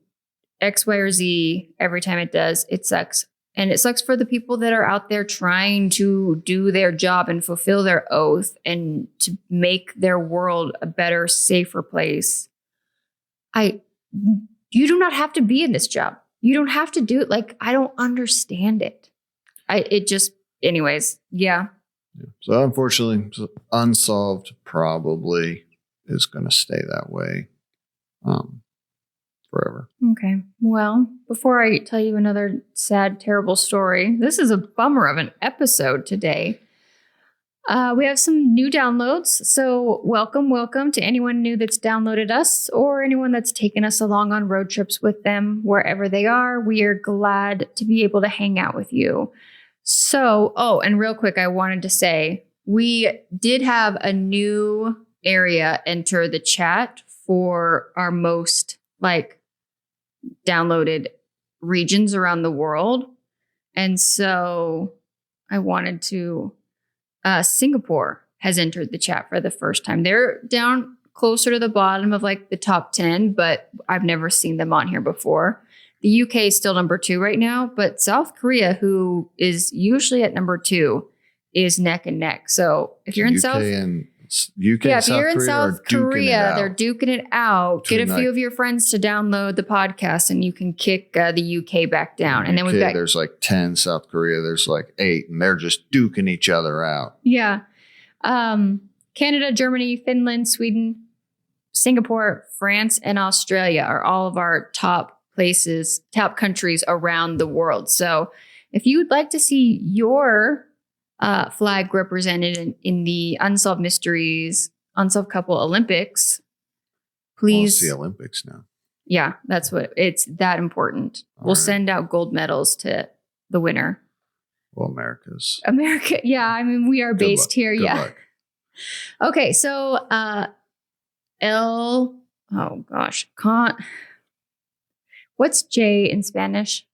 X, Y, or Z, every time it does, it sucks. And it sucks for the people that are out there trying to do their job and fulfill their oath and to make their world a better, safer place. You do not have to be in this job. You don't have to do it. Like, I don't understand it. Anyways, yeah. So unfortunately, Unsolved probably is going to stay that way forever. Okay. Well, before I tell you another sad, terrible story, this is a bummer of an episode today. We have some new downloads. So welcome to anyone new that's downloaded us or anyone that's taken us along on road trips with them wherever they are. We are glad to be able to hang out with you. So, and real quick, I wanted to say we did have a new area enter the chat for our most downloaded regions around the world. And so I wanted to, Singapore has entered the chat for the first time. They're down closer to the bottom of the top 10, but I've never seen them on here before. The UK is still number 2 right now, but South Korea, who is usually at number 2, is neck and neck. So if you're in South Korea, they're duking it out. Get a few of your friends to download the podcast, and you can kick the UK back down. And then there's 10. South Korea, there's 8, and they're just duking each other out. Yeah, Canada, Germany, Finland, Sweden, Singapore, France, and Australia are all of our top countries around the world. So if you would like to see your flag represented in the Unsolved Mysteries, Unsolved Couple Olympics, please. It's the Olympics now. Yeah, that's what it's that important. We'll send out gold medals to the winner. Well, America. Yeah, I mean, we are based here. Good Yeah. luck. Okay, so what's J in Spanish?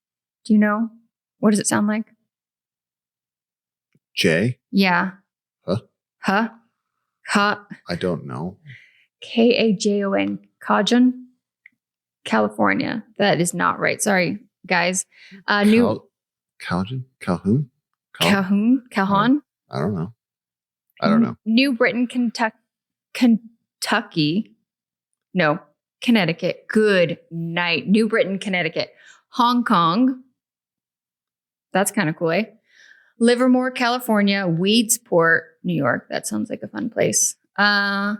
Do you know? What does it sound like? J? Yeah. Huh? I don't know. Kajon. Kajon? California. That is not right. Sorry, guys. Calhoun? Calhoun? I don't know. New Britain, Kentucky. No, Connecticut. Good night. New Britain, Connecticut. Hong Kong. That's kind of cool, eh? Livermore, California. Weedsport, New York. That sounds like a fun place. Leesville,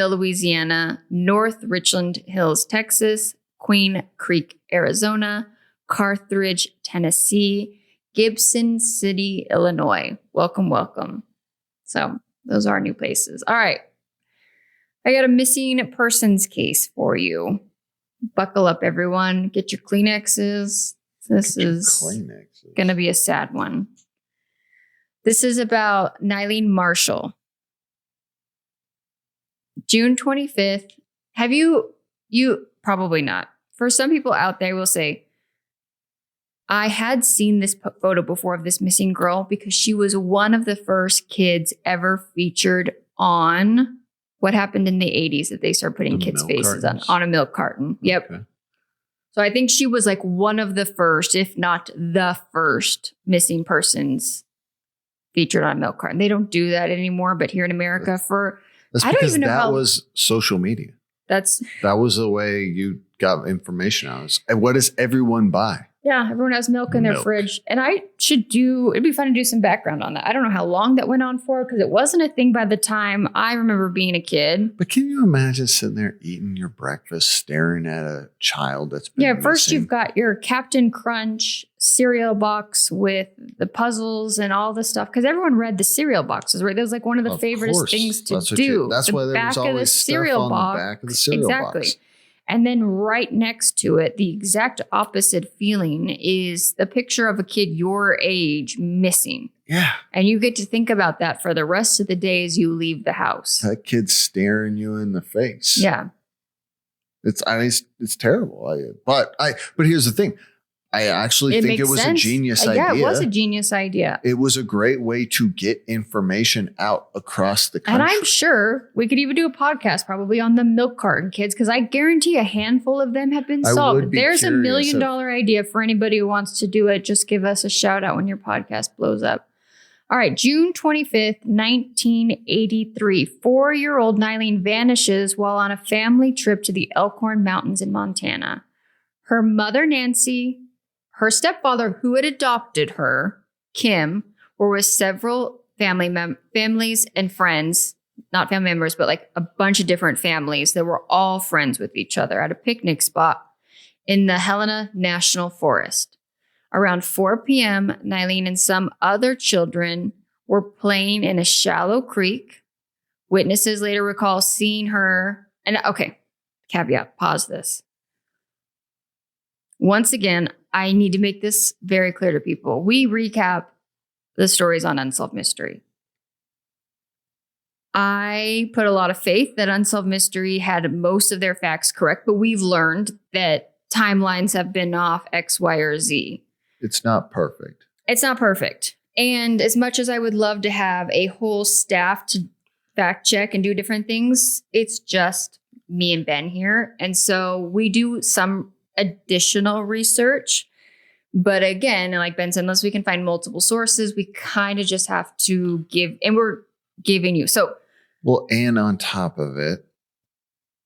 Louisiana. North Richland Hills, Texas. Queen Creek, Arizona. Carthage, Tennessee. Gibson City, Illinois. Welcome. So those are new places. All right. I got a missing persons case for you. Buckle up, everyone. Get your Kleenexes. This is going to be a sad one. This is about Nyleen Marshall. June 25th. Have you probably not. For some people out there will say, I had seen this photo before of this missing girl because she was one of the first kids ever featured on what happened in the 80s that they started putting kids' faces on a milk carton. Yep. Okay. So I think she was one of the first, if not the first, missing persons featured on a milk carton. They don't do that anymore, but here in America that was social media. That was the way you got information out. And what does everyone buy? Yeah, everyone has milk in their fridge. And it'd be fun to do some background on that. I don't know how long that went on for because it wasn't a thing by the time I remember being a kid. But can you imagine sitting there eating your breakfast, staring at a child that's been missing? First you've got your Captain Crunch cereal box with the puzzles and all the stuff. Because everyone read the cereal boxes, right? That was like one of the favorite things to do. That's why there was always stuff on the back of the cereal box. And then right next to it, the exact opposite feeling is the picture of a kid your age missing. Yeah. And you get to think about that for the rest of the days you leave the house. That kid's staring you in the face. Yeah. It's terrible. But here's the thing. I actually think it was a genius idea. Yeah, it was a genius idea. It was a great way to get information out across the country. And I'm sure we could even do a podcast probably on the milk carton kids, because I guarantee a handful of them have been solved. There's $1 million idea for anybody who wants to do it. Just give us a shout out when your podcast blows up. All right, June 25th, 1983. 4-year-old Nyleen vanishes while on a family trip to the Elkhorn Mountains in Montana. Her mother, Nancy, her stepfather, who had adopted her, Kim, were with several families and friends, not family members, but like a bunch of different families that were all friends with each other at a picnic spot in the Helena National Forest. Around 4 p.m., Nyleen and some other children were playing in a shallow creek. Witnesses later recall seeing her. And okay, caveat, pause this. Once again, I need to make this very clear to people. We recap the stories on Unsolved Mystery. I put a lot of faith that Unsolved Mystery had most of their facts correct, but we've learned that timelines have been off X, Y, or Z. It's not perfect. It's not perfect. And as much as I would love to have a whole staff to fact check and do different things, it's just me and Ben here. And so we do some additional research. But again, like Ben said, unless we can find multiple sources, we kind of just have to give, and we're giving you. So, well, and on top of it,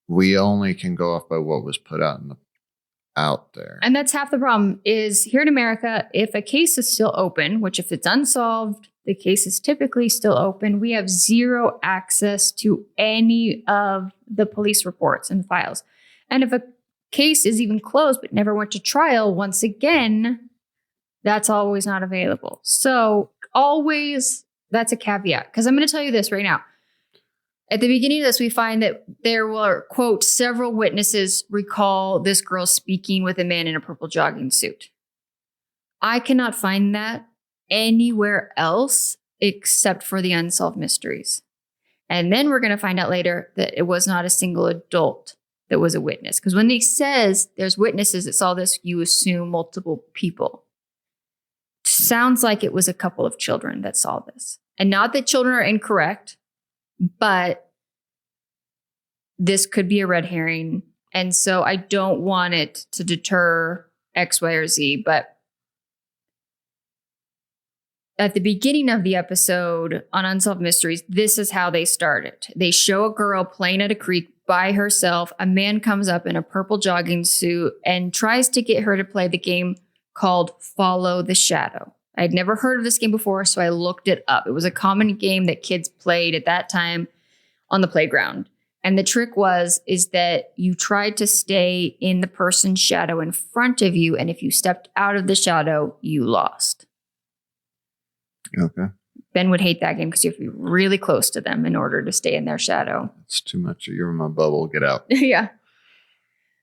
we only can go off by what was put out there. And that's half the problem is here in America, if a case is still open, which if it's unsolved, the case is typically still open, we have zero access to any of the police reports and files. And if a case is even closed but never went to trial, once again, that's always not available. So always, that's a caveat. Because I'm going to tell you this right now. At the beginning of this, we find that there were, quote, several witnesses recall this girl speaking with a man in a purple jogging suit. I cannot find that anywhere else except for the Unsolved Mysteries. And then we're going to find out later that it was not a single adult that was a witness. Because when he says there's witnesses that saw this, you assume multiple people. Sounds like it was a couple of children that saw this. And not that children are incorrect, but this could be a red herring. And so I don't want it to deter X, Y, or Z. But at the beginning of the episode on Unsolved Mysteries, this is how they started. They show a girl playing at a creek by herself. A man comes up in a purple jogging suit and tries to get her to play the game called Follow the Shadow. I had never heard of this game before, so I looked it up. It was a common game that kids played at that time on the playground. And the trick is that you tried to stay in the person's shadow in front of you, and if you stepped out of the shadow, you lost. Okay. Ben would hate that game because you have to be really close to them in order to stay in their shadow. It's too much. You're in my bubble. Get out. Yeah.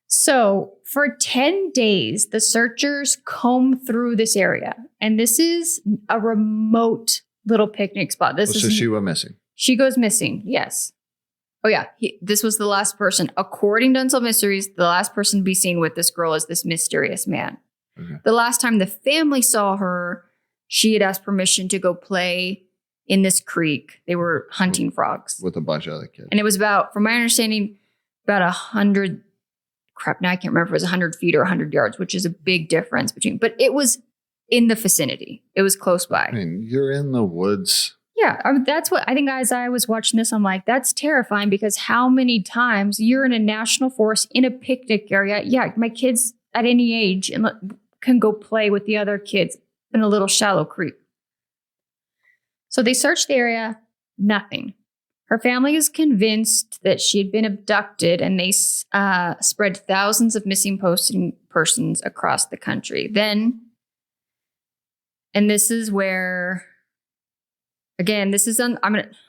So for 10 days, the searchers comb through this area. And this is a remote little picnic spot. So she went missing. She goes missing. Yes. Oh, yeah. This was the last person. According to Unsolved Mysteries, the last person to be seen with this girl is this mysterious man. Okay. The last time the family saw her, she had asked permission to go play in this creek. They were hunting frogs. With a bunch of other kids. And it was about, from my understanding, about 100, now I can't remember if it was 100 feet or 100 yards, which is a big difference between, but it was in the vicinity. It was close by. I mean, you're in the woods. Yeah, that's what I think. As I was watching this, I'm like, that's terrifying because how many times you're in a national forest in a picnic area? Yeah, my kids at any age, and can go play with the other kids in a little shallow creek. So they searched the area, nothing. Her family is convinced that she had been abducted, and they spread thousands of missing persons across the country. Then, and this is where, again, this is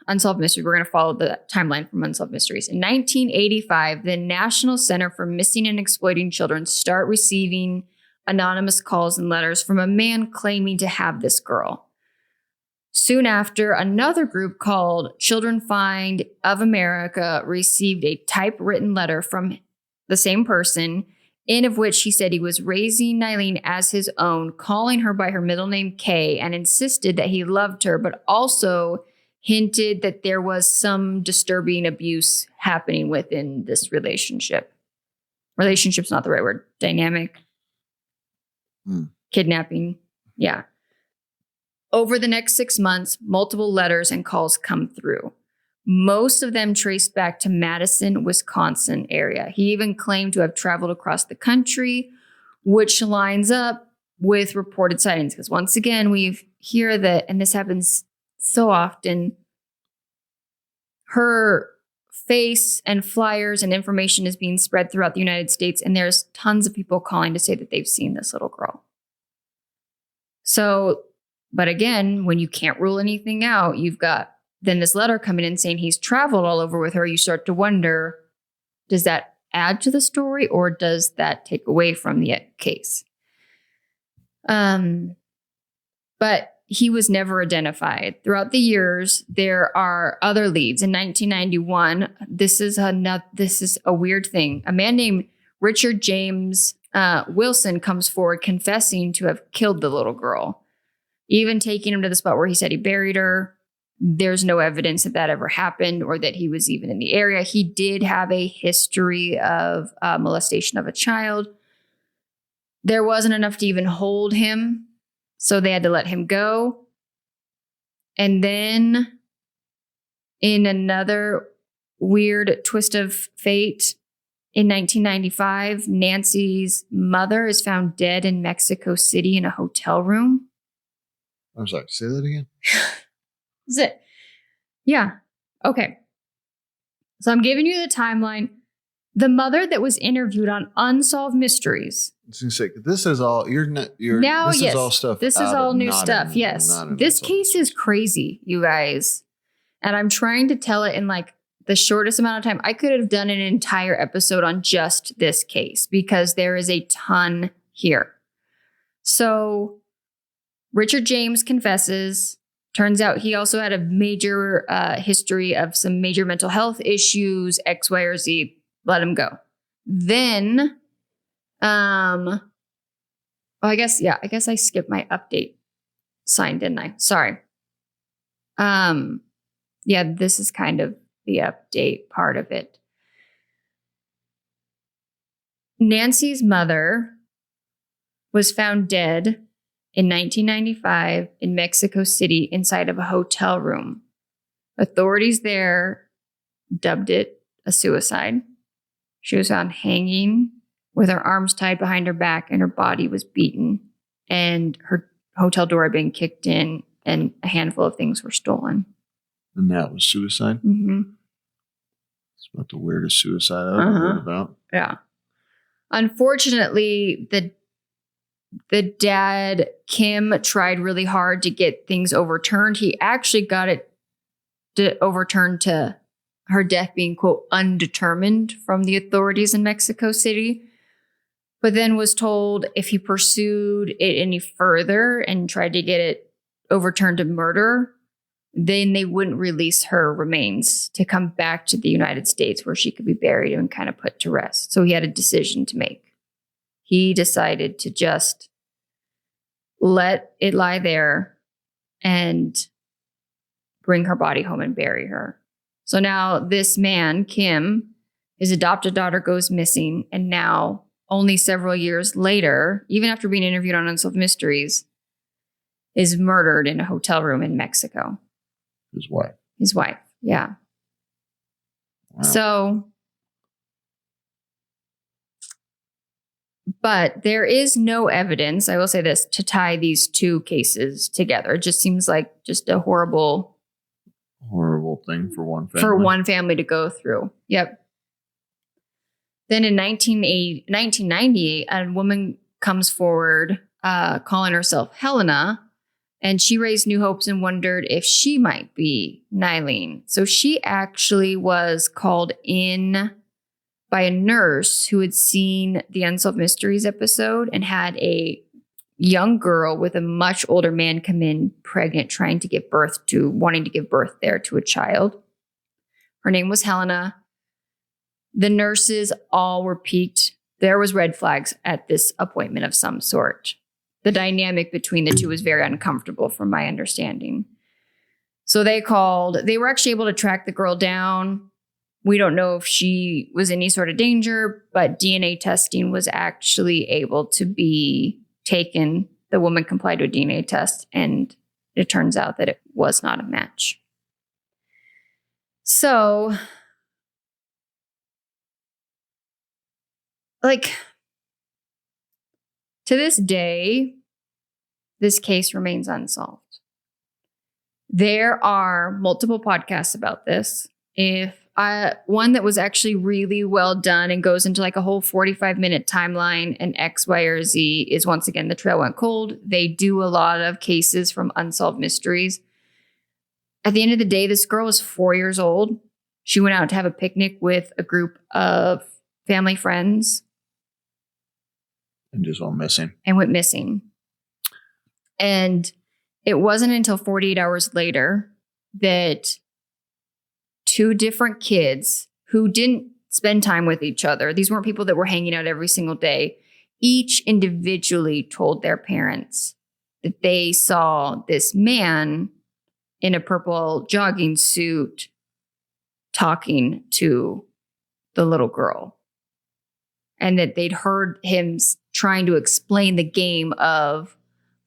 Unsolved Mysteries. We're going to follow the timeline from Unsolved Mysteries. In 1985, the National Center for Missing and Exploiting Children start receiving anonymous calls and letters from a man claiming to have this girl. Soon after, another group called Children Find of America received a typewritten letter from the same person, in of which he said he was raising Nyleen as his own, calling her by her middle name Kay, and insisted that he loved her, but also hinted that there was some disturbing abuse happening within this relationship. Relationship's not the right word. Dynamic. Kidnapping. Yeah. Over the next 6 months, multiple letters and calls come through. Most of them trace back to Madison, Wisconsin area. He even claimed to have traveled across the country, which lines up with reported sightings. Because once again, we hear that, and this happens so often, her face and flyers and information is being spread throughout the United States, and there's tons of people calling to say that they've seen this little girl. So, but again, when you can't rule anything out, you've got then this letter coming in saying he's traveled all over with her. You start to wonder, does that add to the story or does that take away from the case? But he was never identified. Throughout the years, there are other leads. In 1991, this is a weird thing. A man named Richard James Wilson comes forward confessing to have killed the little girl, even taking him to the spot where he said he buried her. There's no evidence that that ever happened or that he was even in the area. He did have a history of molestation of a child. There wasn't enough to even hold him, so they had to let him go. And then, in another weird twist of fate, in 1995, Nancy's mother is found dead in Mexico City in a hotel room. I'm sorry, say that again. Is it? Yeah. Okay. So I'm giving you the timeline. The mother that was interviewed on Unsolved Mysteries. This is all this is all stuff. This is all new stuff. Yes. This case is crazy, you guys. And I'm trying to tell it in like the shortest amount of time. I could have done an entire episode on just this case because there is a ton here. So Richard James confesses. Turns out he also had a major history of some major mental health issues, X, Y, or Z. Let him go. Then, I guess I skipped my update sign, didn't I? Sorry. Yeah, this is kind of the update part of it. Nancy's mother was found dead in 1995 in Mexico City inside of a hotel room. Authorities there dubbed it a suicide. She was found hanging with her arms tied behind her back and her body was beaten. And her hotel door had been kicked in and a handful of things were stolen. And that was suicide? Mm-hmm. It's about the weirdest suicide I've ever heard about. Yeah. Unfortunately, the dad, Kim, tried really hard to get things overturned. He actually got it overturned to her death being, quote, undetermined from the authorities in Mexico City, but then was told if he pursued it any further and tried to get it overturned to murder, then they wouldn't release her remains to come back to the United States where she could be buried and kind of put to rest. So he had a decision to make. He decided to just let it lie there and bring her body home and bury her. So now this man, Kim, his adopted daughter goes missing. And now, only several years later, even after being interviewed on Unsolved Mysteries, is murdered in a hotel room in Mexico. His wife, yeah. Wow. So But there is no evidence, I will say this, to tie these two cases together. It just seems like just a horrible thing for one family. For one family to go through. Yep. Then in 1998, a woman comes forward calling herself Helena, and she raised new hopes and wondered if she might be Nyleen. So she actually was called in by a nurse who had seen the Unsolved Mysteries episode and had a young girl with a much older man come in pregnant, wanting to give birth there to a child. Her name was Helena. The nurses all were piqued. There was red flags at this appointment of some sort. The dynamic between the two was very uncomfortable from my understanding. So they were actually able to track the girl down. We don't know if she was in any sort of danger, but DNA testing was actually able to be taken. The woman complied to a DNA test, and it turns out that it was not a match. So, to this day, this case remains unsolved. There are multiple podcasts about this. One that was actually really well done and goes into a whole 45-minute timeline and X, Y, or Z is once again The Trail Went Cold. They do a lot of cases from Unsolved Mysteries. At the end of the day, this girl was 4 years old. She went out to have a picnic with a group of family friends. And just went missing. And it wasn't until 48 hours later that two different kids who didn't spend time with each other, these weren't people that were hanging out every single day, each individually told their parents that they saw this man in a purple jogging suit talking to the little girl. And that they'd heard him trying to explain the game of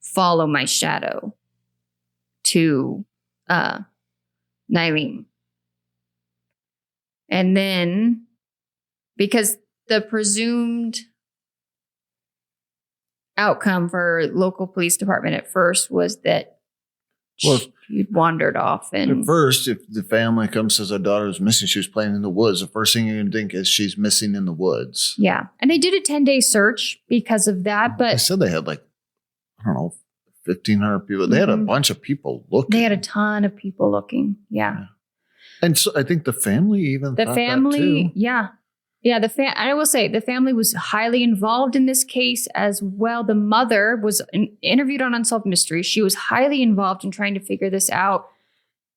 follow my shadow to Nyleen. And then, because the presumed outcome for local police department at first was that she'd wandered off. And at first, if the family comes and says our daughter was missing, she was playing in the woods, the first thing you're going to think is she's missing in the woods. Yeah. And they did a 10-day search because of that. But they said they had 1,500 people. They had a bunch of people looking. They had a ton of people looking. Yeah. And so I think the family even thought that too. Yeah. Yeah, I will say the family was highly involved in this case as well. The mother was interviewed on Unsolved Mysteries. She was highly involved in trying to figure this out.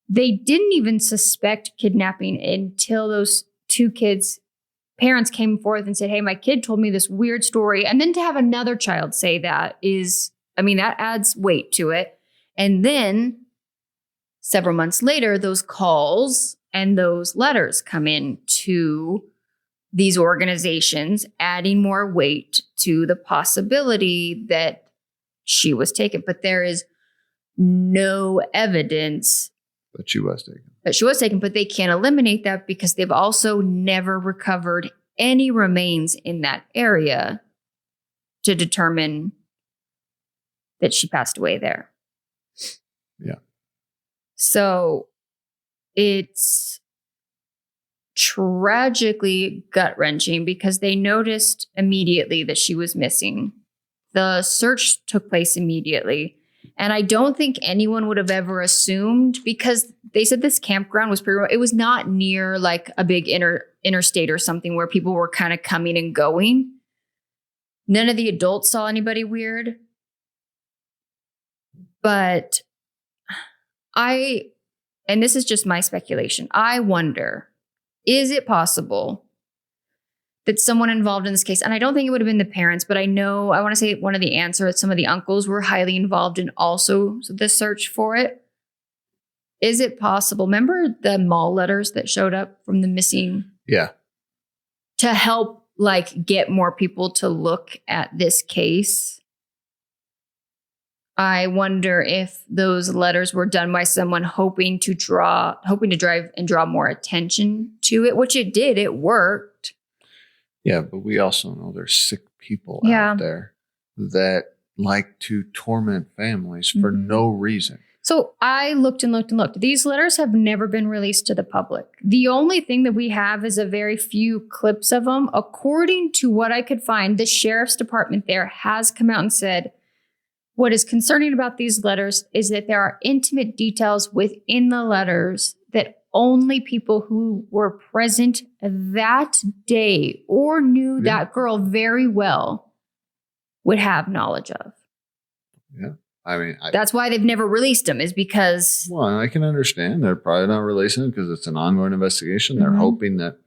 They didn't even suspect kidnapping until those two kids' parents came forth and said, hey, my kid told me this weird story. And then to have another child say that that adds weight to it. And then several months later, those calls and those letters come in to these organizations, adding more weight to the possibility that she was taken. But there is no evidence that she was taken. But they can't eliminate that because they've also never recovered any remains in that area to determine that she passed away there. Yeah. So it's tragically gut-wrenching because they noticed immediately that she was missing. The search took place immediately. And I don't think anyone would have ever assumed, because they said this campground was pretty, it was not near a big interstate or something where people were kind of coming and going. None of the adults saw anybody weird. But and this is just my speculation, I wonder, is it possible that someone involved in this case, and I don't think it would have been the parents, but I want to say one of the aunts or some of the uncles were highly involved in also the search for it. Is it possible? Remember the mall letters that showed up from the missing? Yeah. To help get more people to look at this case. I wonder if those letters were done by someone hoping to drive and draw more attention to it, which it did. It worked. Yeah, but we also know there's sick people out there that like to torment families for no reason. So I looked and looked and looked. These letters have never been released to the public. The only thing that we have is a very few clips of them. According to what I could find, the sheriff's department there has come out and said, what is concerning about these letters is that there are intimate details within the letters that only people who were present that day or knew that girl very well would have knowledge of. Yeah. I mean, that's why they've never released them, is because... Well, I can understand. They're probably not releasing it because it's an ongoing investigation. They're hoping that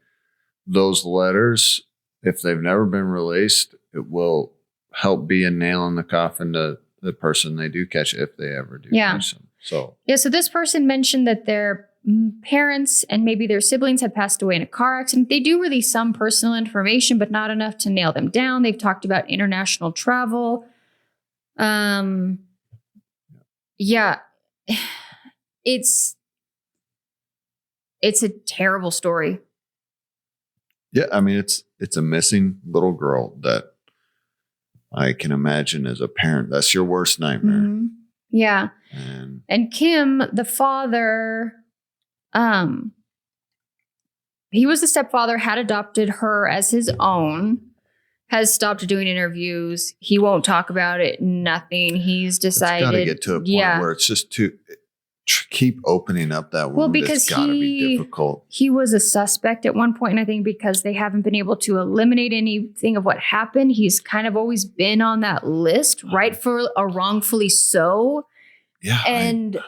those letters, if they've never been released, it will help be a nail in the coffin to the person they do catch, if they ever do catch them. So this person mentioned that their parents and maybe their siblings had passed away in a car accident. They do release some personal information, but not enough to nail them down. They've talked about international travel. It's a terrible story. Yeah, I mean, it's a missing little girl that I can imagine as a parent, that's your worst nightmare. Yeah. And Kim, the father, he was the stepfather, had adopted her as his own, has stopped doing interviews. He won't talk about it. Nothing. He's decided. It's got to get to a point where it's just to keep opening up that wound. Well, because it's got to be difficult. He was a suspect at one point, and I think because they haven't been able to eliminate anything of what happened, he's kind of always been on that list, right, for a wrongfully so. Yeah. And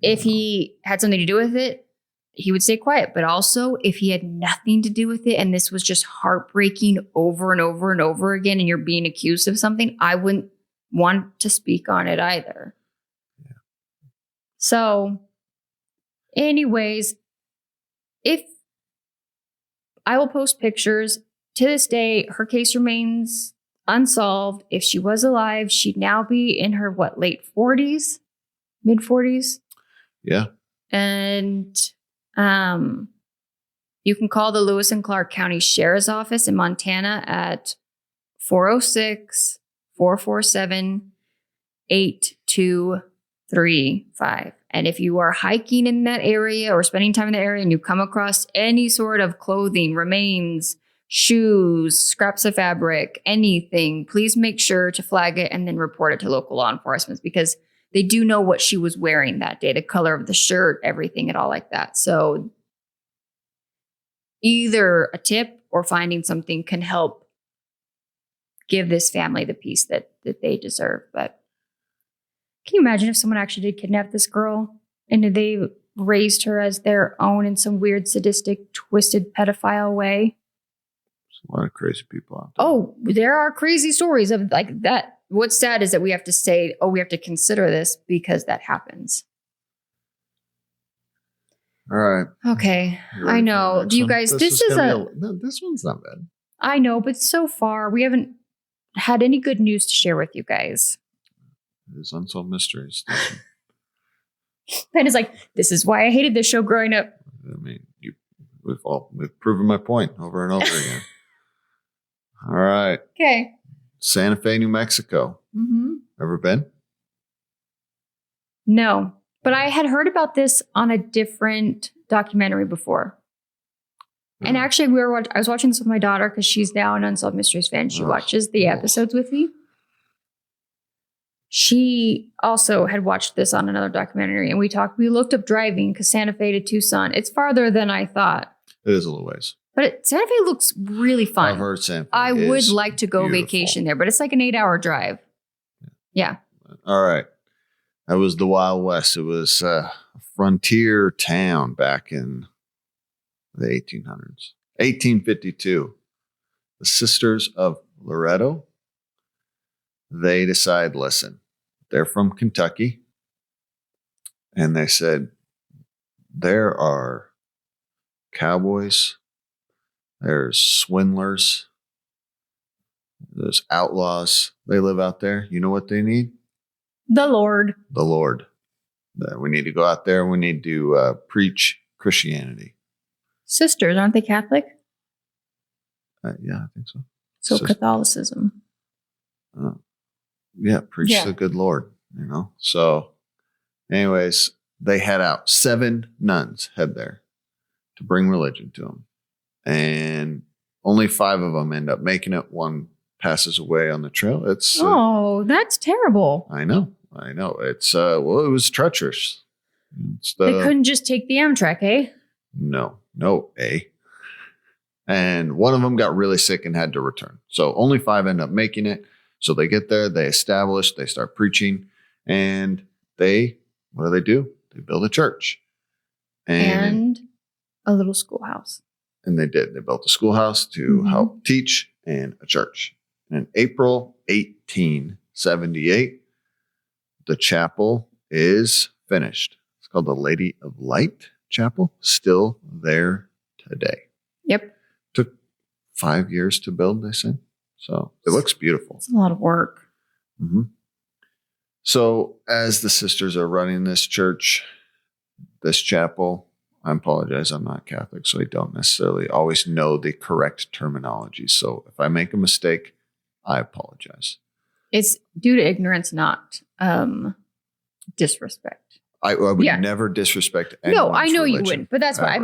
if he had something to do with it, he would stay quiet. But also, if he had nothing to do with it and this was just heartbreaking over and over and over again, and you're being accused of something, I wouldn't want to speak on it either. Yeah. So, anyways, if I will post pictures, to this day, her case remains unsolved. If she was alive, she'd now be in her, late 40s, mid 40s? Yeah. And you can call the Lewis and Clark County Sheriff's Office in Montana at 406-447-8235. And if you are hiking in that area or spending time in the area and you come across any sort of clothing, remains, shoes, scraps of fabric, anything, please make sure to flag it and then report it to local law enforcement, because they do know what she was wearing that day, the color of the shirt, everything and all like that. So either a tip or finding something can help give this family the peace that they deserve. But can you imagine if someone actually did kidnap this girl and they raised her as their own in some weird, sadistic, twisted, pedophile way? There's a lot of crazy people out there. Oh, there are crazy stories of like that. What's sad is that we have to say, we have to consider this because that happens. All right. Okay. I know. Do you guys, this one's not bad. I know, but so far we haven't had any good news to share with you guys. It is Unsolved Mysteries. Ben is like, this is why I hated this show growing up. I mean, we've proven my point over and over again. All right. Okay. Santa Fe, New Mexico. Ever been? No, but I had heard about this on a different documentary before. And actually, I was watching this with my daughter because she's now an Unsolved Mysteries fan. She watches the episodes with me. She also had watched this on another documentary, and we looked up driving because Santa Fe to Tucson, it's farther than I thought. It is a little ways. But Santa Fe looks really fun. I've heard Santa Fe I would like to go vacation there, but it's like an 8-hour drive. Yeah. All right. That was the Wild West. It was a frontier town back in the 1800s. 1852. The Sisters of Loretto, they decide, listen, they're from Kentucky. And they said, there are cowboys, there's swindlers, there's outlaws. They live out there. You know what they need? The Lord. The Lord. We need to go out there. We need to preach Christianity. Sisters, aren't they Catholic? Yeah, I think so. So Catholicism. Preach the good Lord, So anyways, they head out. 7 nuns head there to bring religion to them. And only 5 of them end up making it. 1 passes away on the trail. It's that's terrible. I know. It's it was treacherous. They couldn't just take the Amtrak, eh? No, eh? And 1 of them got really sick and had to return. So only 5 end up making it. So they get there, they establish, they start preaching, and what do? They build a church. And a little schoolhouse. And they did. They built a schoolhouse to help teach and a church. And in April 1878, the chapel is finished. It's called the Lady of Light Chapel, still there today. Yep. Took 5 years to build, they said. So it looks beautiful. It's a lot of work. Mm-hmm. So as the sisters are running this church, this chapel, I apologize, I'm not Catholic, so I don't necessarily always know the correct terminology. So if I make a mistake, I apologize. It's due to ignorance, not disrespect. I would never disrespect anyone. No, I know you wouldn't, but that's why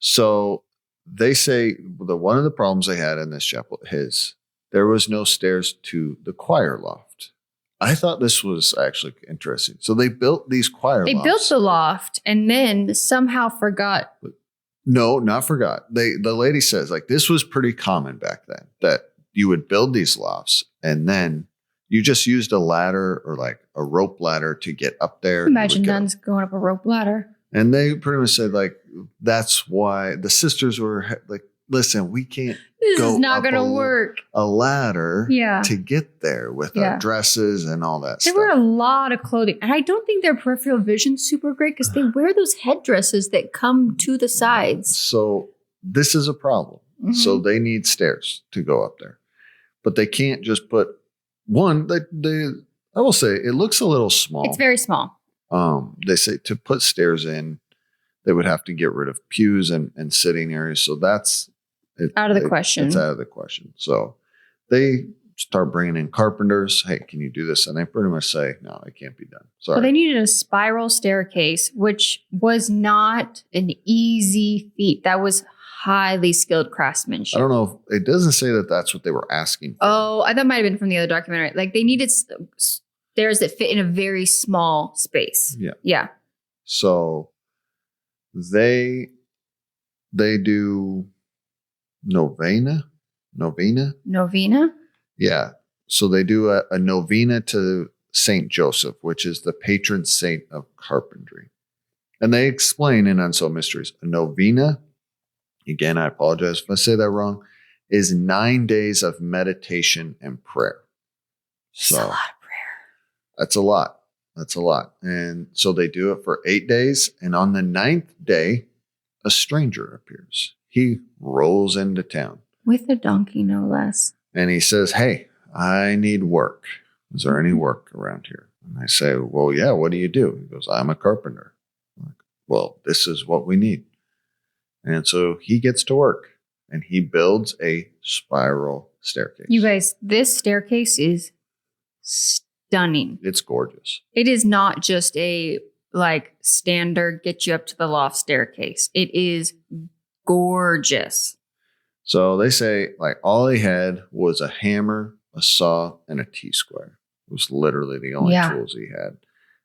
So they say one of the problems they had in this chapel is there was no stairs to the choir loft. I thought this was actually interesting. So they built these choir lofts. They built the loft and then somehow forgot. No, not forgot. The lady says this was pretty common back then, that you would build these lofts and then you just used a ladder or a rope ladder to get up there. Imagine nuns going up a rope ladder. And they pretty much said that's why the sisters were listen, we can't. This is not going to work. A ladder to get there with our dresses and all that stuff. They wear a lot of clothing. And I don't think their peripheral vision's super great because they wear those headdresses that come to the sides. So this is a problem. Mm-hmm. So they need stairs to go up there. But they can't just put one. I will say it looks a little small. It's very small. They say to put stairs in, they would have to get rid of pews and sitting areas. So that's out of the question. It's out of the question. So they start bringing in carpenters. Hey, can you do this? And they pretty much say, no, it can't be done. Sorry. Well, they needed a spiral staircase, which was not an easy feat. That was highly skilled craftsmanship. I don't know. It doesn't say that that's what they were asking for. Oh, I thought it might have been from the other documentary. They needed stairs that fit in a very small space. Yeah. Yeah. So they do novena. Yeah. So they do a novena to Saint Joseph, which is the patron saint of carpentry. And they explain in Unsolved Mysteries, a novena, again, I apologize if I say that wrong, is 9 days of meditation and prayer. That's a lot of prayer. That's a lot. That's a lot. And so they do it for 8 days. And on the 9th day, a stranger appears. He rolls into town. With a donkey, no less. And he says, hey, I need work. Is there any work around here? And I say, well, yeah, what do you do? He goes, I'm a carpenter. I'm like, well, this is what we need. And so he gets to work and he builds a spiral staircase. You guys, this staircase is stunning. It's gorgeous. It is not just a standard get you up to the loft staircase. It is gorgeous. So they say all he had was a hammer, a saw, and a T-square. It was literally the only tools he had.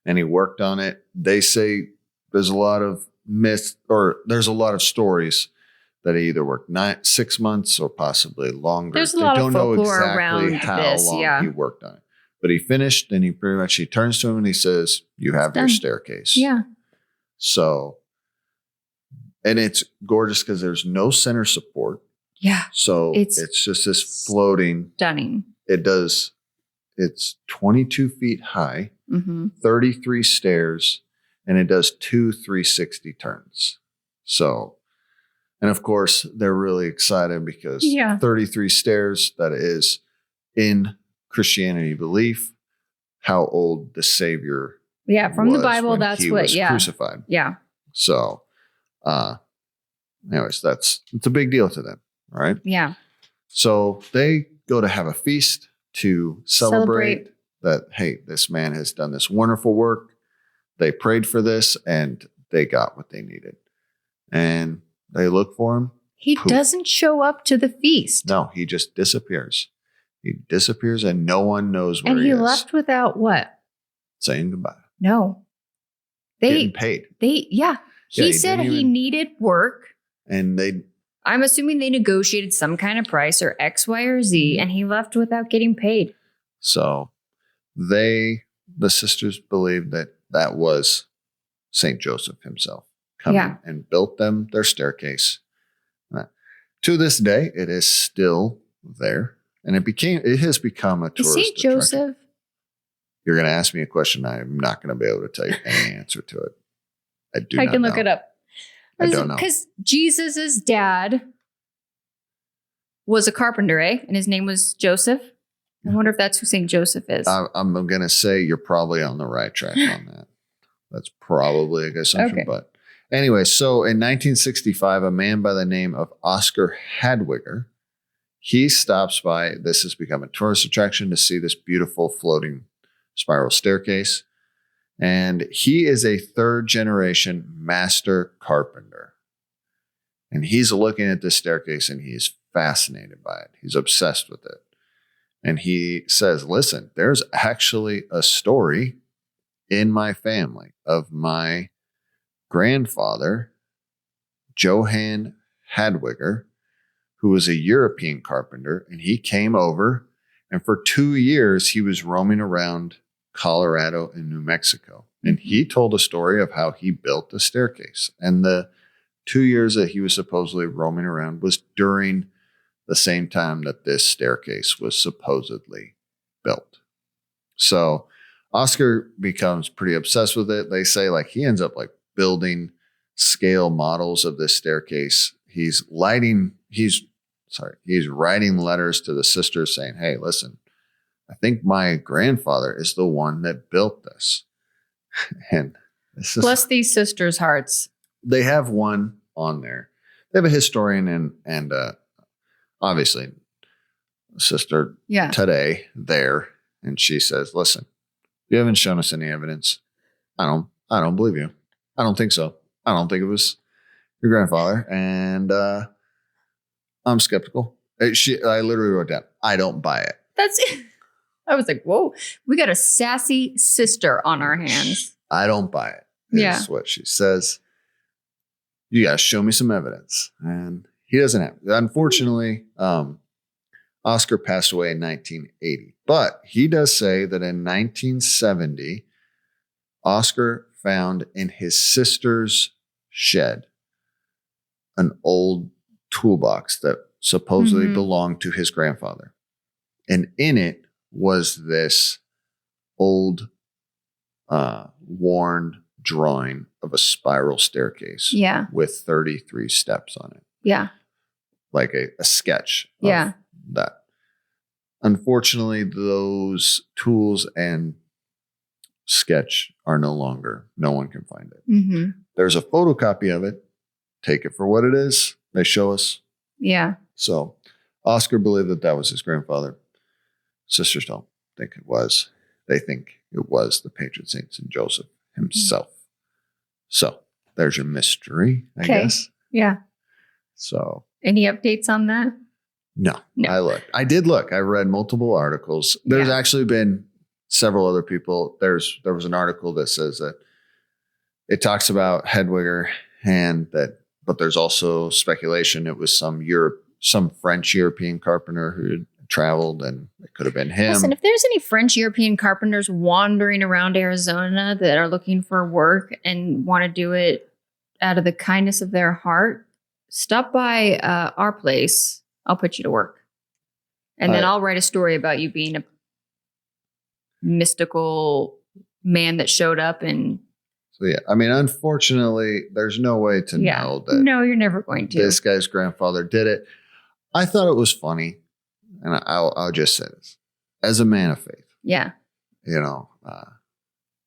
And he worked on it. They say there's a lot of myths, or there's a lot of stories that he either worked 6 months or possibly longer. There's a lot of folklore around how this, long he worked on it. But he finished and he turns to him and he says, you have your staircase. Yeah. So, and it's gorgeous because there's no center support. Yeah. So it's just this floating. Stunning. It's 22 feet high, 33 stairs, and it does 2 360 turns. So, and of course, they're really excited because 33 stairs, that is in Christianity belief, how old the Savior from the Bible, that's he what, was crucified. Yeah. So, anyways, it's a big deal to them, right? Yeah. So they go to have a feast to celebrate that, hey, this man has done this wonderful work. They prayed for this and they got what they needed. And they look for him. He doesn't show up to the feast. No, he just disappears. He disappears and no one knows where he is. And he left without what? Saying goodbye. No. Getting paid. He said he needed work. And I'm assuming they negotiated some kind of price or X, Y, or Z, and he left without getting paid. So the sisters believed that was St. Joseph himself coming and built them their staircase. To this day, it is still there. And it has become a tourist St. Joseph? attraction. You're going to ask me a question. I'm not going to be able to tell you any answer to it. I can look it up. I don't know. Because Jesus' dad was a carpenter, And his name was Joseph. I wonder if that's who St. Joseph is. I'm going to say you're probably on the right track on that. That's probably a good assumption. Okay. But anyway, so in 1965, a man by the name of Oscar Hadwiger, he stops by. This has become a tourist attraction to see this beautiful floating spiral staircase. And he is a third generation master carpenter. And he's looking at this staircase and he's fascinated by it. He's obsessed with it. And he says, listen, there's actually a story in my family of my grandfather, Johann Hadwiger, who was a European carpenter. And he came over and for 2 years, he was roaming around Colorado and New Mexico. And he told a story of how he built the staircase. And the 2 years that he was supposedly roaming around was during the same time that this staircase was supposedly built. So Oscar becomes pretty obsessed with it. They say he ends up building scale models of this staircase. He's writing letters to the sisters saying, hey, listen, I think my grandfather is the one that built this. And bless these sisters' hearts. They have one on there. They have a historian and obviously a sister today there. And she says, listen, you haven't shown us any evidence. I don't believe you. I don't think so. I don't think it was your grandfather. And I'm skeptical. I literally wrote down, I don't buy it. That's it. I was like, whoa, we got a sassy sister on our hands. I don't buy it. That's what she says. You got to show me some evidence. And he doesn't have it. Unfortunately, Oscar passed away in 1980. But he does say that in 1970, Oscar found in his sister's shed an old toolbox that supposedly belonged to his grandfather. And in it was this old, worn drawing of a spiral staircase with 33 steps on it. Yeah. Like a sketch of that. Unfortunately, those tools and sketch are no one can find it. Mm-hmm. There's a photocopy of it. Take it for what it is. They show us. Yeah. So Oscar believed that was his grandfather. Sisters don't think it was. They think it was the patron saint St. Joseph himself. So there's your mystery, I guess. Yeah. So any updates on that? No. I looked. I did look. I read multiple articles. There's actually been several other people. There was an article that says that it talks about Hadwiger but there's also speculation it was some French European carpenter who had traveled, and it could have been him. Listen, if there's any French European carpenters wandering around Arizona that are looking for work and want to do it out of the kindness of their heart, stop by our place. I'll put you to work. And then I'll write a story about you being a mystical man that showed up and... So, unfortunately, there's no way to know that. No, you're never going to. This guy's grandfather did it. I thought it was funny. And I'll just say this. As a man of faith. Yeah.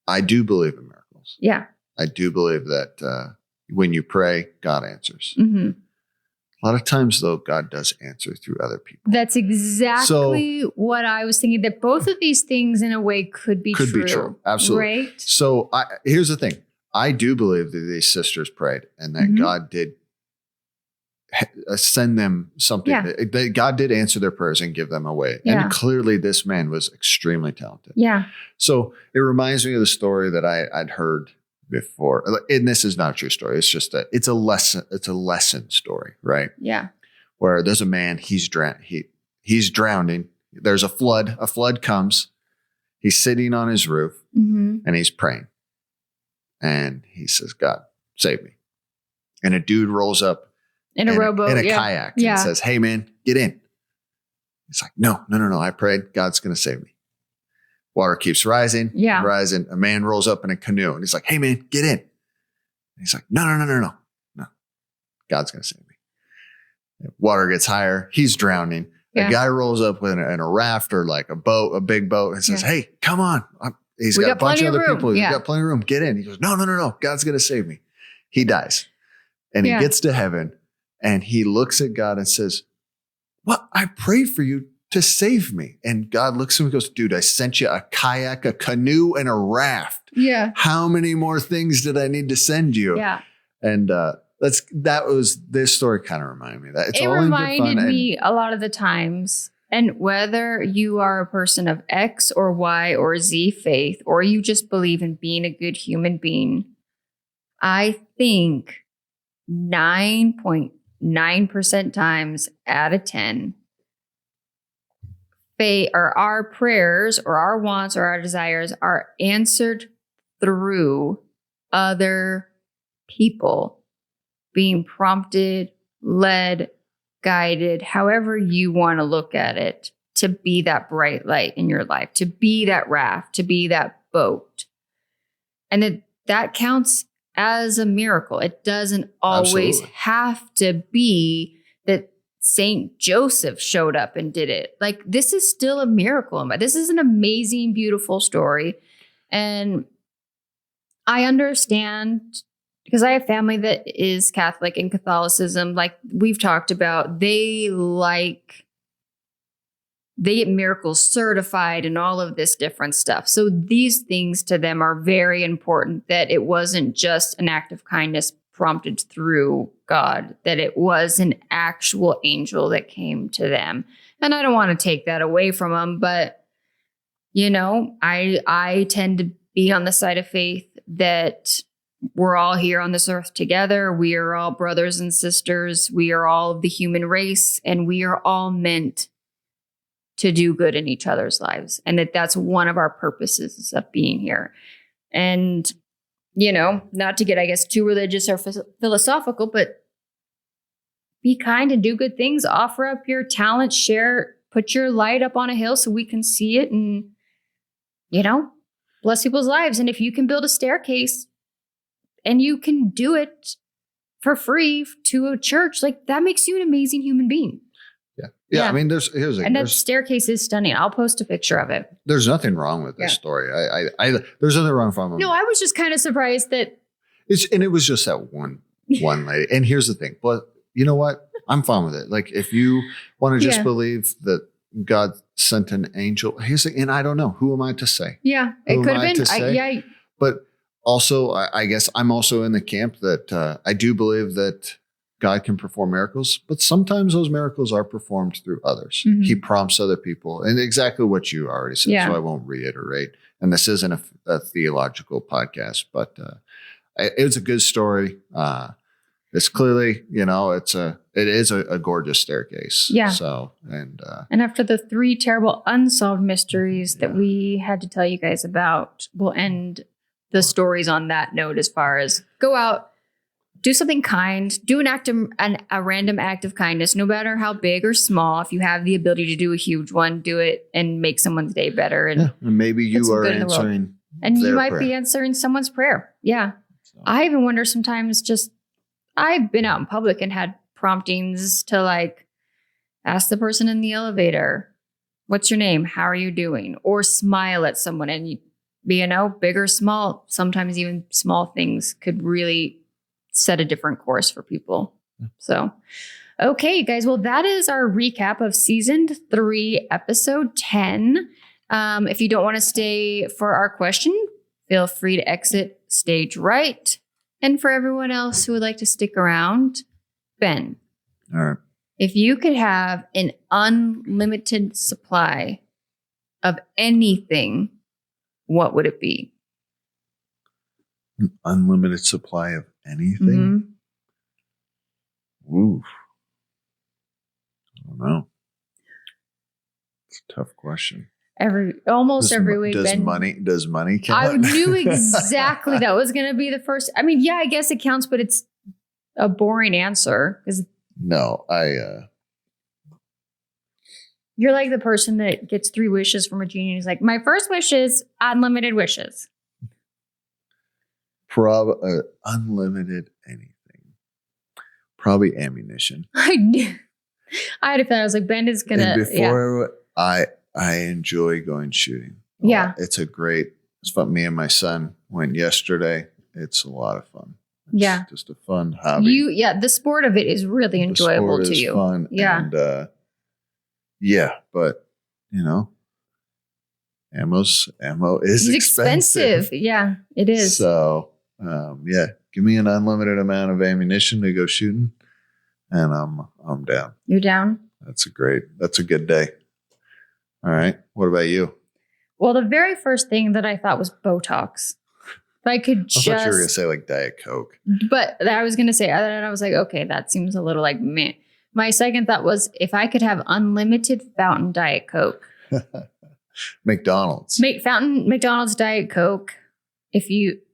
I do believe in miracles. Yeah. I do believe that when you pray, God answers. Mm-hmm. A lot of times, though, God does answer through other people. That's exactly what I was thinking, that both of these things in a way could be true. Absolutely. Right? So here's the thing. I do believe that these sisters prayed and that God did send them something. That God did answer their prayers and give them a way. And clearly this man was extremely talented. Yeah. So it reminds me of the story that I'd heard before. And this is not a true story. It's just it's a lesson story, right? Yeah. Where there's a man, he's drowning. There's a flood. A flood comes. He's sitting on his roof and he's praying. And he says, God, save me. And a dude rolls up in a rowboat, in a kayak and says, hey, man, get in. He's like, no. I prayed. God's going to save me. Water keeps rising, rising. A man rolls up in a canoe and he's like, hey, man, get in. And he's like, no. God's going to save me. Water gets higher. He's drowning. A guy rolls up in a raft or like a boat, a big boat, and says, hey, come on. He's got a bunch of other people. He's got plenty of room. Get in. He goes, no. God's going to save me. He dies. And he gets to heaven and he looks at God and says, well, I prayed for you to save me. And God looks at him and goes, dude, I sent you a kayak, a canoe, and a raft. Yeah. How many more things did I need to send you? Yeah. And this story kind of reminded me of that. It reminded me a lot of the times. And whether you are a person of X or Y or Z faith, or you just believe in being a good human being, I think 9.9% times out of 10, our prayers or our wants or our desires are answered through other people being prompted, led, guided, however you want to look at it, to be that bright light in your life, to be that raft, to be that boat. And that counts as a miracle. It doesn't always have to be that Saint Joseph showed up and did it. Like, this is still a miracle. This is an amazing, beautiful story. And I understand, because I have family that is Catholic, and Catholicism, like we've talked about, they get miracles certified and all of this different stuff. So these things to them are very important, that it wasn't just an act of kindness prompted through God, that it was an actual angel that came to them. And I don't want to take that away from them, but I tend to be on the side of faith that we're all here on this earth together. We are all brothers and sisters. We are all of the human race, and we are all meant to do good in each other's lives. And that's one of our purposes of being here. And, not to get, I guess, too religious or philosophical, but be kind and do good things. Offer up your talent, share, put your light up on a hill so we can see it and, bless people's lives. And if you can build a staircase and you can do it for free to a church, like, that makes you an amazing human being. Yeah. I mean, that staircase is stunning. I'll post a picture of it. There's nothing wrong with this story. There's nothing wrong from it. No, I was just kind of surprised that it was just that one lady. And here's the thing. But you know what? I'm fine with it. Like, if you want to just believe that God sent an angel, and I don't know. Who am I to say? Yeah, it could have been. But also, I guess I'm also in the camp that I do believe that God can perform miracles, but sometimes those miracles are performed through others. Mm-hmm. He prompts other people, and exactly what you already said, so I won't reiterate. And this isn't a theological podcast, but it was a good story. It's clearly, it is a gorgeous staircase. Yeah. So, and after the 3 terrible unsolved mysteries that we had to tell you guys about, we'll end the stories on that note, as far as go out, do something kind, do a random act of kindness, no matter how big or small. If you have the ability to do a huge one, do it and make someone's day better. And maybe you are answering and you might be answering someone's prayer. Yeah. So. I even wonder sometimes, I've been out in public and had promptings to, like, ask the person in the elevator, what's your name? How are you doing? Or smile at someone. And, big or small, sometimes even small things could really set a different course for people. So, Okay, guys. Well, that is our recap of season 3, episode 10. If you don't want to stay for our question, feel free to exit stage right. And for everyone else who would like to stick around, Ben, all right. If you could have an unlimited supply of anything, what would it be? An unlimited supply of anything? Mm-hmm. Oof. I don't know. It's a tough question. Almost every week. Does money count? I knew exactly that was going to be the first. I mean, yeah, I guess it counts, but it's a boring answer. No, You're like the person that gets 3 wishes from a genie. He's like, my first wish is unlimited wishes. Unlimited anything. Probably ammunition. I knew. I had a feeling. I was like, Ben is going to. I enjoy going shooting. Yeah. It's fun. Me and my son went yesterday. It's a lot of fun. It's just a fun hobby. The sport of it is really enjoyable to you. Fun. Yeah. And, but ammo is expensive. Yeah, it is. So, give me an unlimited amount of ammunition to go shooting, and I'm down. You're down? That's a good day. All right. What about you? Well, the very first thing that I thought was Botox. If I could just... I thought you were going to say like Diet Coke. But I was going to say, and I was like, okay, that seems a little like meh. My second thought was if I could have unlimited fountain Diet Coke. McDonald's. McDonald's Diet Coke.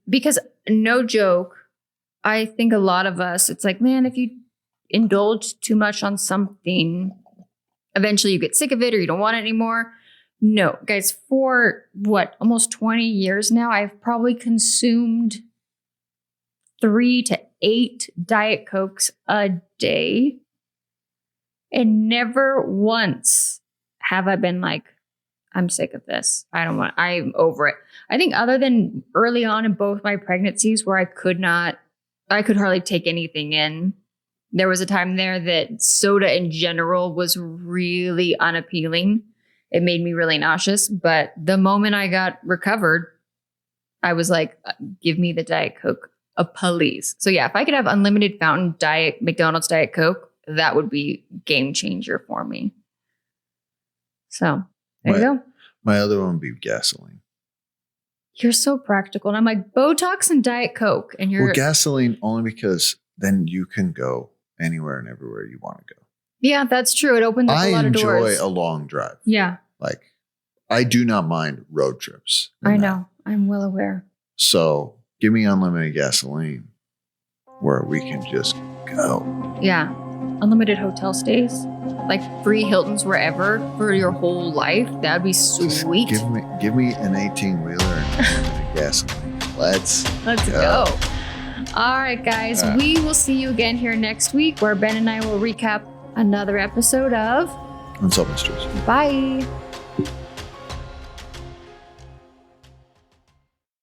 Because no joke, I think a lot of us, it's like, man, if you indulge too much on something, eventually you get sick of it or you don't want it anymore. No, guys, for almost 20 years now, I've probably consumed 3 to 8 Diet Cokes a day. And never once have I been like, I'm sick of this. I'm over it. I think other than early on in both my pregnancies where I could hardly take anything in. There was a time there that soda in general was really unappealing. It made me really nauseous. But the moment I got recovered, I was like, give me the Diet Coke, please. So yeah, if I could have unlimited fountain McDonald's Diet Coke, that would be game changer for me. So there you go. My other one would be gasoline. You're so practical. And I'm like, Botox and Diet Coke. And you're gasoline only because then you can go anywhere and everywhere you want to go. Yeah, that's true. It opens up a lot of doors. I enjoy a long drive. Yeah. Like, I do not mind road trips. I know. I'm well aware. So give me unlimited gasoline where we can just go. Yeah. Unlimited hotel stays, like free Hiltons wherever for your whole life. That'd be sweet. Just give me an 18-wheeler and gasoline. Let's go. All right, guys. We will see you again here next week where Ben and I will recap another episode of Unsolved Mysteries. Bye.